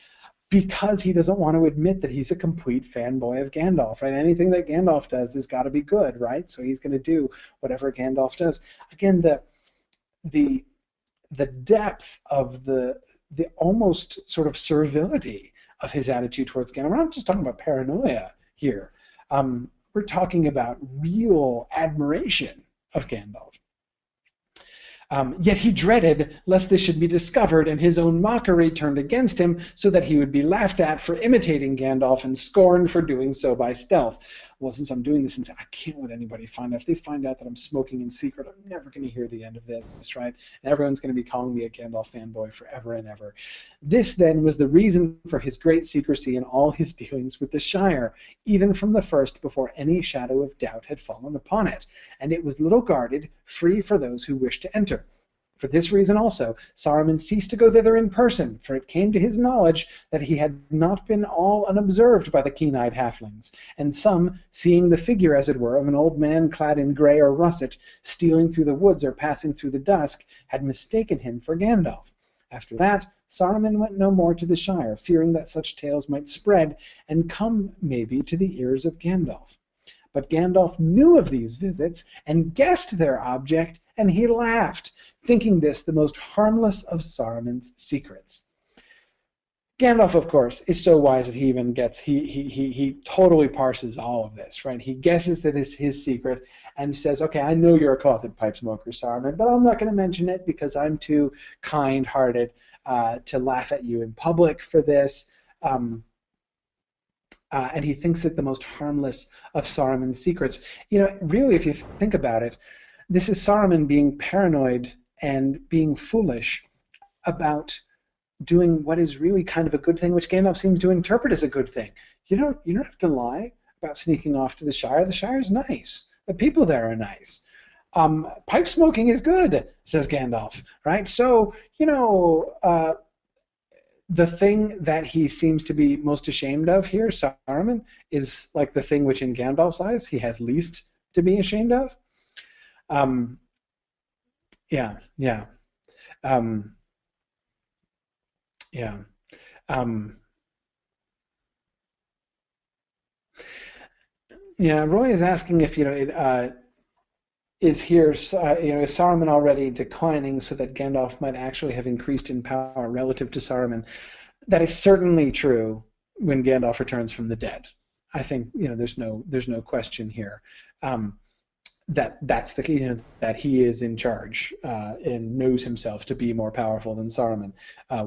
because he doesn't want to admit that he's a complete fanboy of Gandalf, right? Anything that Gandalf does has got to be good, right? So he's going to do whatever Gandalf does. Again, the depth of the almost sort of servility of his attitude towards Gandalf. We're not just talking about paranoia here. We're talking about real admiration of Gandalf. Yet he dreaded lest this should be discovered and his own mockery turned against him, so that he would be laughed at for imitating Gandalf and scorned for doing so by stealth. Well, since I'm doing this, I can't let anybody find out. If they find out that I'm smoking in secret, I'm never going to hear the end of this, right? And everyone's going to be calling me a Gandalf fanboy forever and ever. This, then, was the reason for his great secrecy in all his dealings with the Shire, even from the first, before any shadow of doubt had fallen upon it. And it was little guarded, free for those who wished to enter. For this reason also, Saruman ceased to go thither in person, for it came to his knowledge that he had not been all unobserved by the keen-eyed halflings, and some, seeing the figure, as it were, of an old man clad in grey or russet, stealing through the woods or passing through the dusk, had mistaken him for Gandalf. After that, Saruman went no more to the Shire, fearing that such tales might spread, and come, maybe, to the ears of Gandalf. But Gandalf knew of these visits, and guessed their object, and he laughed, thinking this the most harmless of Saruman's secrets. Gandalf, of course, is so wise that he even gets, he totally parses all of this, right? He guesses that it's his secret and says, okay, I know you're a closet pipe smoker, Saruman, but I'm not going to mention it because I'm too kind-hearted to laugh at you in public for this. And he thinks it the most harmless of Saruman's secrets. Really, if you think about it, this is Saruman being paranoid and being foolish about doing what is really kind of a good thing, which Gandalf seems to interpret as a good thing. You don't have to lie about sneaking off to the Shire. The Shire's nice. The people there are nice. Pipe smoking is good, says Gandalf, right? So, the thing that he seems to be most ashamed of here, Saruman, is like the thing which in Gandalf's eyes he has least to be ashamed of. Yeah. Roy is asking if is here is Saruman already declining so that Gandalf might actually have increased in power relative to Saruman. That is certainly true when Gandalf returns from the dead. I think there's no question here. That's the key, that he is in charge and knows himself to be more powerful than Saruman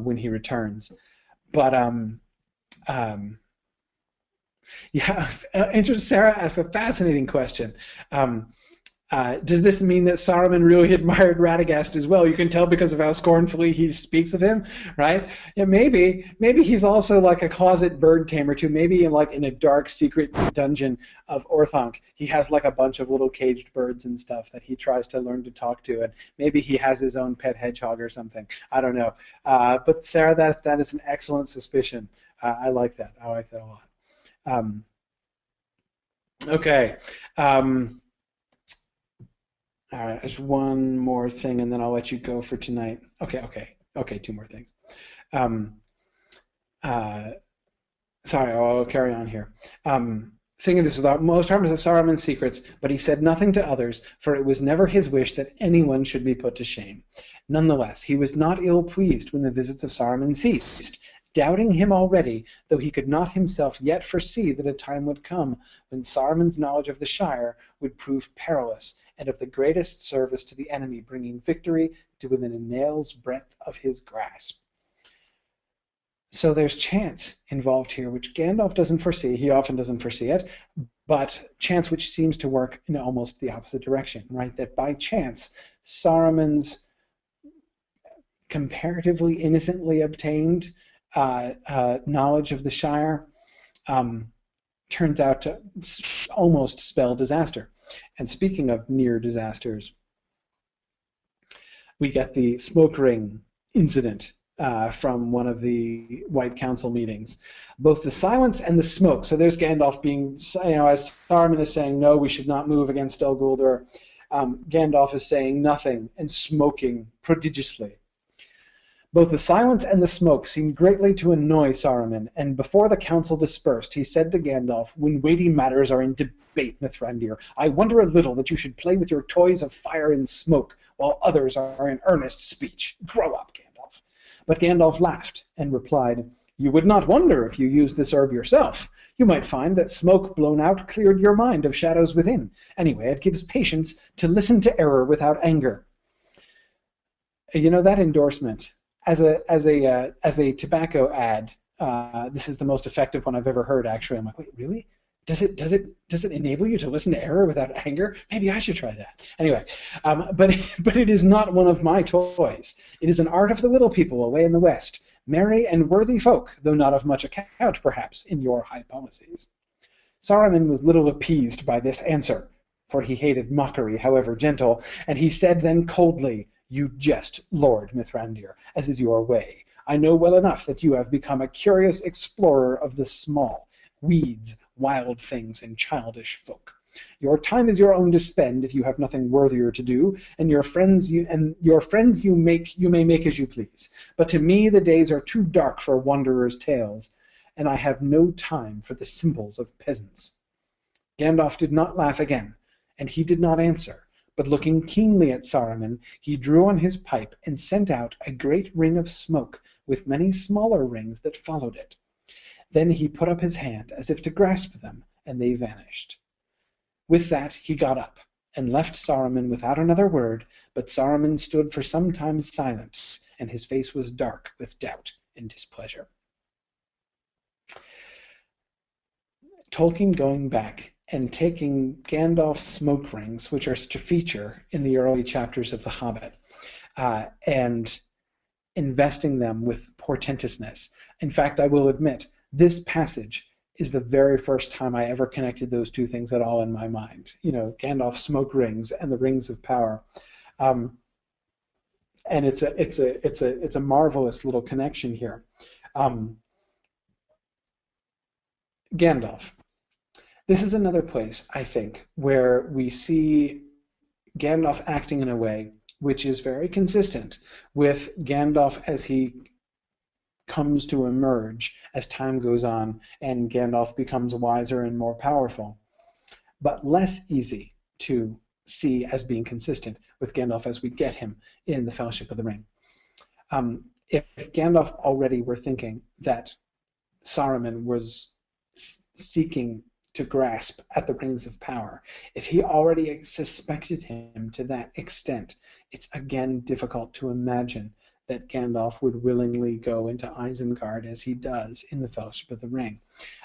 when he returns. But Sarah asks a fascinating question. Does this mean that Saruman really admired Radagast as well? You can tell because of how scornfully he speaks of him, right? Yeah, maybe he's also like a closet bird tamer too. Maybe in a dark secret dungeon of Orthanc, he has like a bunch of little caged birds and stuff that he tries to learn to talk to, and maybe he has his own pet hedgehog or something. I don't know. But Sarah, that is an excellent suspicion. I like that. I like that a lot. Okay. All right, there's one more thing, and then I'll let you go for tonight. Okay, two more things. Sorry, I'll carry on here. thinking this was the most harmless of Saruman's secrets, but he said nothing to others, for it was never his wish that anyone should be put to shame. Nonetheless, he was not ill-pleased when the visits of Saruman ceased, doubting him already, though he could not himself yet foresee that a time would come when Saruman's knowledge of the Shire would prove perilous, and of the greatest service to the enemy, bringing victory to within a nail's breadth of his grasp. So there's chance involved here, which Gandalf doesn't foresee. He often doesn't foresee it, but chance which seems to work in almost the opposite direction, right? That by chance, Saruman's comparatively innocently obtained knowledge of the Shire turns out to almost spell disaster. And speaking of near disasters, we get the smoke ring incident from one of the White Council meetings. Both the silence and the smoke. So there's Gandalf being, as Saruman is saying, no, we should not move against Dol Guldur. Gandalf is saying nothing and smoking prodigiously. Both the silence and the smoke seemed greatly to annoy Saruman, and before the council dispersed, he said to Gandalf, "When weighty matters are in debate, Mithrandir, I wonder a little that you should play with your toys of fire and smoke, while others are in earnest speech. Grow up, Gandalf." But Gandalf laughed and replied, "You would not wonder if you used this herb yourself. You might find that smoke blown out cleared your mind of shadows within. Anyway, it gives patience to listen to error without anger." That endorsement, as a tobacco ad, this is the most effective one I've ever heard. Actually, I'm like, wait, really? Does it enable you to listen to error without anger? Maybe I should try that. Anyway, but it is not one of my toys. It is an art of the Whittle people away in the West, merry and worthy folk, though not of much account, perhaps, in your high policies. Saruman was little appeased by this answer, for he hated mockery, however gentle, and he said then coldly, "You jest, Lord Mithrandir, as is your way. I know well enough that you have become a curious explorer of the small, weeds, wild things, and childish folk. Your time is your own to spend if you have nothing worthier to do, and your friends you may make as you please. But to me the days are too dark for wanderers' tales, and I have no time for the simples of peasants." Gandalf did not laugh again, and he did not answer. But looking keenly at Saruman, he drew on his pipe and sent out a great ring of smoke, with many smaller rings that followed it. Then he put up his hand as if to grasp them, and they vanished. With that he got up, and left Saruman without another word, but Saruman stood for some time silent, and his face was dark with doubt and displeasure. Tolkien going back and taking Gandalf's smoke rings, which are such a feature in the early chapters of The Hobbit, and investing them with portentousness. In fact, I will admit, this passage is the very first time I ever connected those two things at all in my mind. Gandalf's smoke rings and the rings of power. And it's a marvelous little connection here. Gandalf. This is another place, I think, where we see Gandalf acting in a way which is very consistent with Gandalf as he comes to emerge as time goes on and Gandalf becomes wiser and more powerful, but less easy to see as being consistent with Gandalf as we get him in the Fellowship of the Ring. If Gandalf already were thinking that Saruman was seeking to grasp at the rings of power, if he already suspected him to that extent, it's again difficult to imagine that Gandalf would willingly go into Isengard as he does in the Fellowship of the Ring.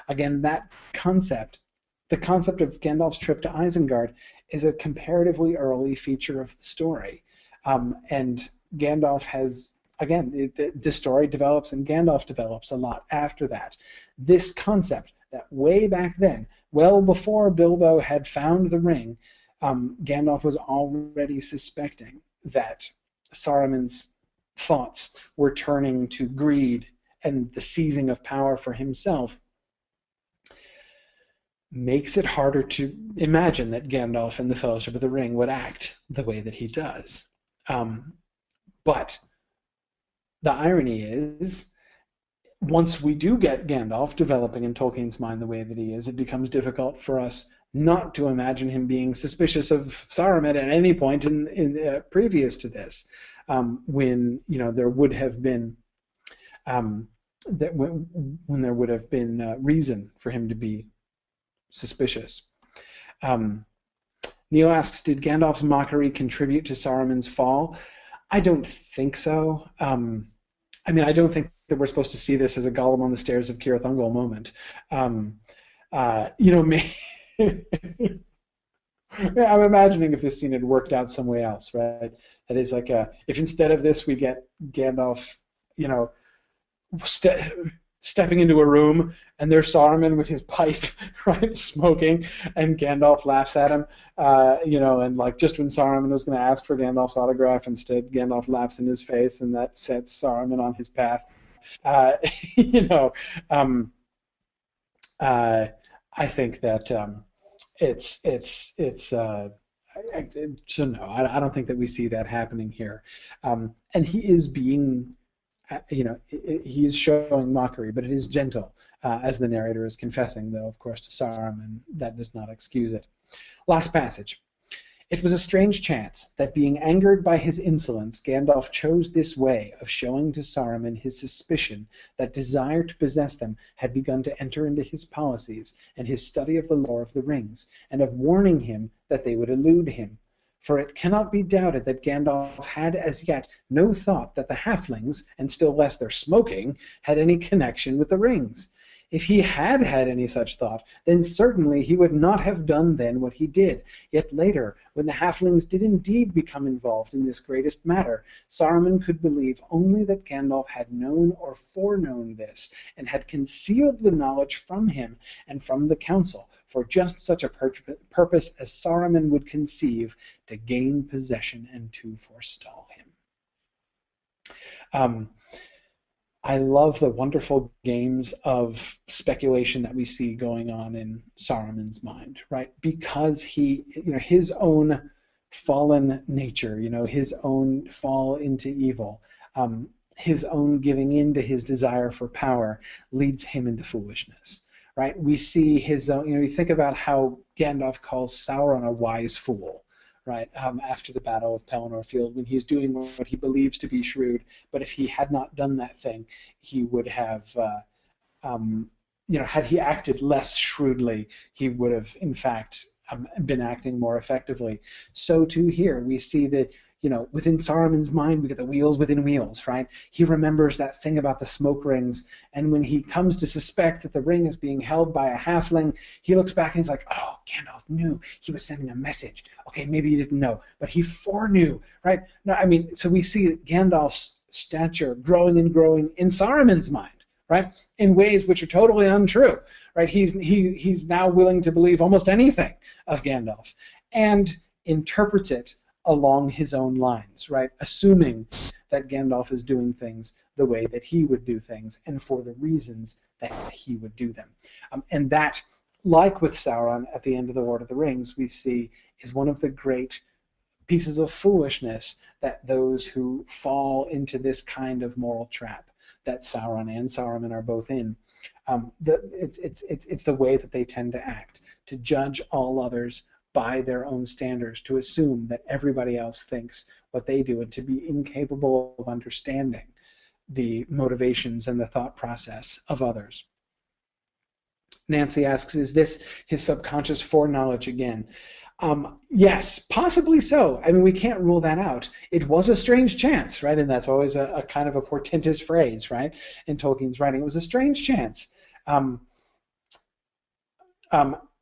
Again, that concept, the concept of Gandalf's trip to Isengard, is a comparatively early feature of the story. And Gandalf has, again, the story develops and Gandalf develops a lot after that. This concept that way back then, well before Bilbo had found the ring, Gandalf was already suspecting that Saruman's thoughts were turning to greed and the seizing of power for himself, makes it harder to imagine that Gandalf in the Fellowship of the Ring would act the way that he does. But the irony is, once we do get Gandalf developing in Tolkien's mind the way that he is, it becomes difficult for us not to imagine him being suspicious of Saruman at any point in previous to this, when there would have been when there would have been reason for him to be suspicious. Neil asks, did Gandalf's mockery contribute to Saruman's fall? I don't think so. I mean, I don't think that we're supposed to see this as a Gollum on the stairs of Cirith Ungol moment. I'm imagining if this scene had worked out some way else, right? That is like if instead of this we get Gandalf, stepping into a room and there's Saruman with his pipe, right, smoking, and Gandalf laughs at him, and like just when Saruman was going to ask for Gandalf's autograph, instead Gandalf laughs in his face, and that sets Saruman on his path. I think that so no, I don't think that we see that happening here, and he is being. He is showing mockery, but it is gentle, as the narrator is confessing, though, of course, to Saruman. That does not excuse it. Last passage. It was a strange chance that, being angered by his insolence, Gandalf chose this way of showing to Saruman his suspicion that desire to possess them had begun to enter into his policies and his study of the lore of the rings, and of warning him that they would elude him. For it cannot be doubted that Gandalf had as yet no thought that the halflings, and still less their smoking, had any connection with the rings. If he had had any such thought, then certainly he would not have done then what he did. Yet later, when the halflings did indeed become involved in this greatest matter, Saruman could believe only that Gandalf had known or foreknown this, and had concealed the knowledge from him and from the council, for just such a purpose as Saruman would conceive, to gain possession and to forestall him. I love the wonderful games of speculation that we see going on in Saruman's mind, right? Because he, his own fallen nature, his own fall into evil, his own giving in to his desire for power leads him into foolishness, right? We see his own, you think about how Gandalf calls Sauron a wise fool, right, after the Battle of Pelennor Field, when he's doing what he believes to be shrewd, but if he had not done that thing, he would have, had he acted less shrewdly, he would have, in fact, been acting more effectively. So too here, we see that, within Saruman's mind, we get the wheels within wheels, right? He remembers that thing about the smoke rings, and when he comes to suspect that the ring is being held by a halfling, he looks back and he's like, oh, Gandalf knew he was sending a message. Okay, maybe he didn't know, but he foreknew, right? No, I mean, so we see Gandalf's stature growing and growing in Saruman's mind, right? In ways which are totally untrue, right? He's now willing to believe almost anything of Gandalf, and interprets it along his own lines, right? Assuming that Gandalf is doing things the way that he would do things and for the reasons that he would do them. And that, like with Sauron at the end of the Lord of the Rings, we see is one of the great pieces of foolishness that those who fall into this kind of moral trap that Sauron and Saruman are both in, it's the way that they tend to act, to judge all others by their own standards, to assume that everybody else thinks what they do, and to be incapable of understanding the motivations and the thought process of others. Nancy asks, is this his subconscious foreknowledge again? Yes, possibly so. I mean, we can't rule that out. It was a strange chance, right? And that's always a kind of a portentous phrase, right? In Tolkien's writing, it was a strange chance.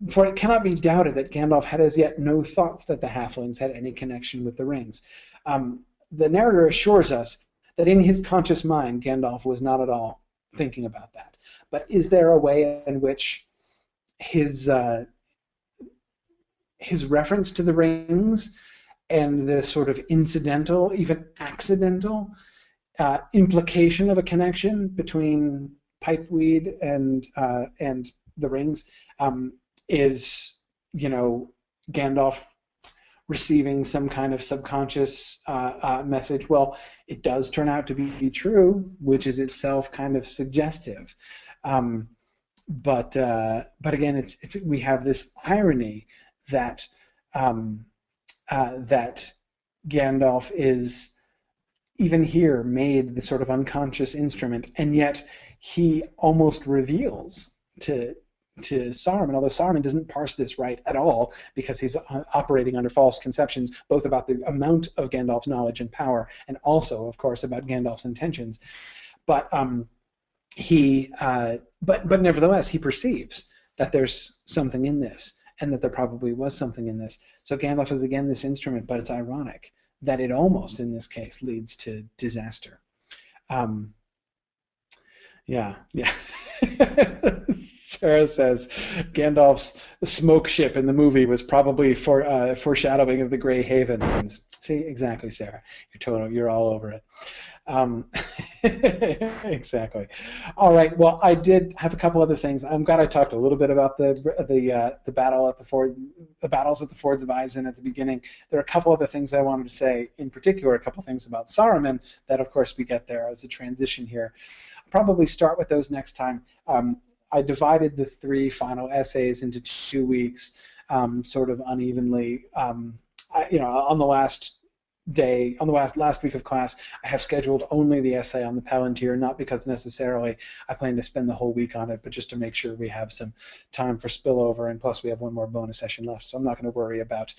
For it cannot be doubted that Gandalf had as yet no thoughts that the halflings had any connection with the rings. The narrator assures us that in his conscious mind, Gandalf was not at all thinking about that. But is there a way in which his reference to the rings and the sort of incidental, even accidental, implication of a connection between pipeweed and the rings is, Gandalf receiving some kind of subconscious message. Well, it does turn out to be true, which is itself kind of suggestive. But again, we have this irony that that Gandalf is even here made the sort of unconscious instrument, and yet he almost reveals to Saruman, although Saruman doesn't parse this right at all because he's operating under false conceptions, both about the amount of Gandalf's knowledge and power, and also, of course, about Gandalf's intentions. But but nevertheless, he perceives that there's something in this, and that there probably was something in this. So Gandalf is again this instrument, but it's ironic that it almost, in this case, leads to disaster. Yeah. Sarah says Gandalf's smoke ship in the movie was probably foreshadowing of the Grey Havens. See, exactly, Sarah. You're all over it. Exactly. All right. Well, I did have a couple other things. I'm glad I talked a little bit about the battle at the battles at the Fords of Isen at the beginning. There are a couple other things I wanted to say, in particular, a couple things about Saruman that, of course, we get there as a transition here. I'll probably start with those next time. I divided the 3 final essays into 2 weeks, sort of unevenly. On the last day, on the last week of class, I have scheduled only the essay on the Palantir, not because necessarily I plan to spend the whole week on it, but just to make sure we have some time for spillover, and plus we have one more bonus session left, so I'm not going to worry about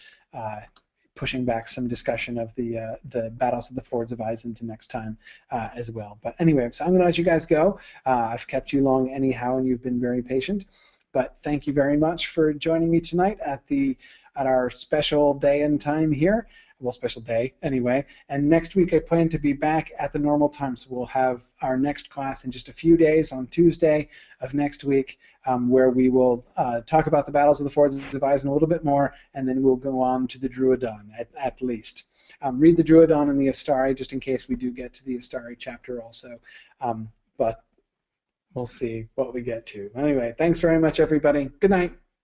pushing back some discussion of the battles of the Fords of Isen to next time as well. But anyway, so I'm going to let you guys go. I've kept you long anyhow, and you've been very patient. But thank you very much for joining me tonight at our special day and time here. Well, special day anyway. And next week I plan to be back at the normal time, so we'll have our next class in just a few days on Tuesday of next week, where we will talk about the battles of the Fords of Isen a little bit more, and then we'll go on to the Druidon at least. Read the Druidon and the Astari just in case we do get to the Astari chapter also, but we'll see what we get to. Anyway, thanks very much, everybody. Good night.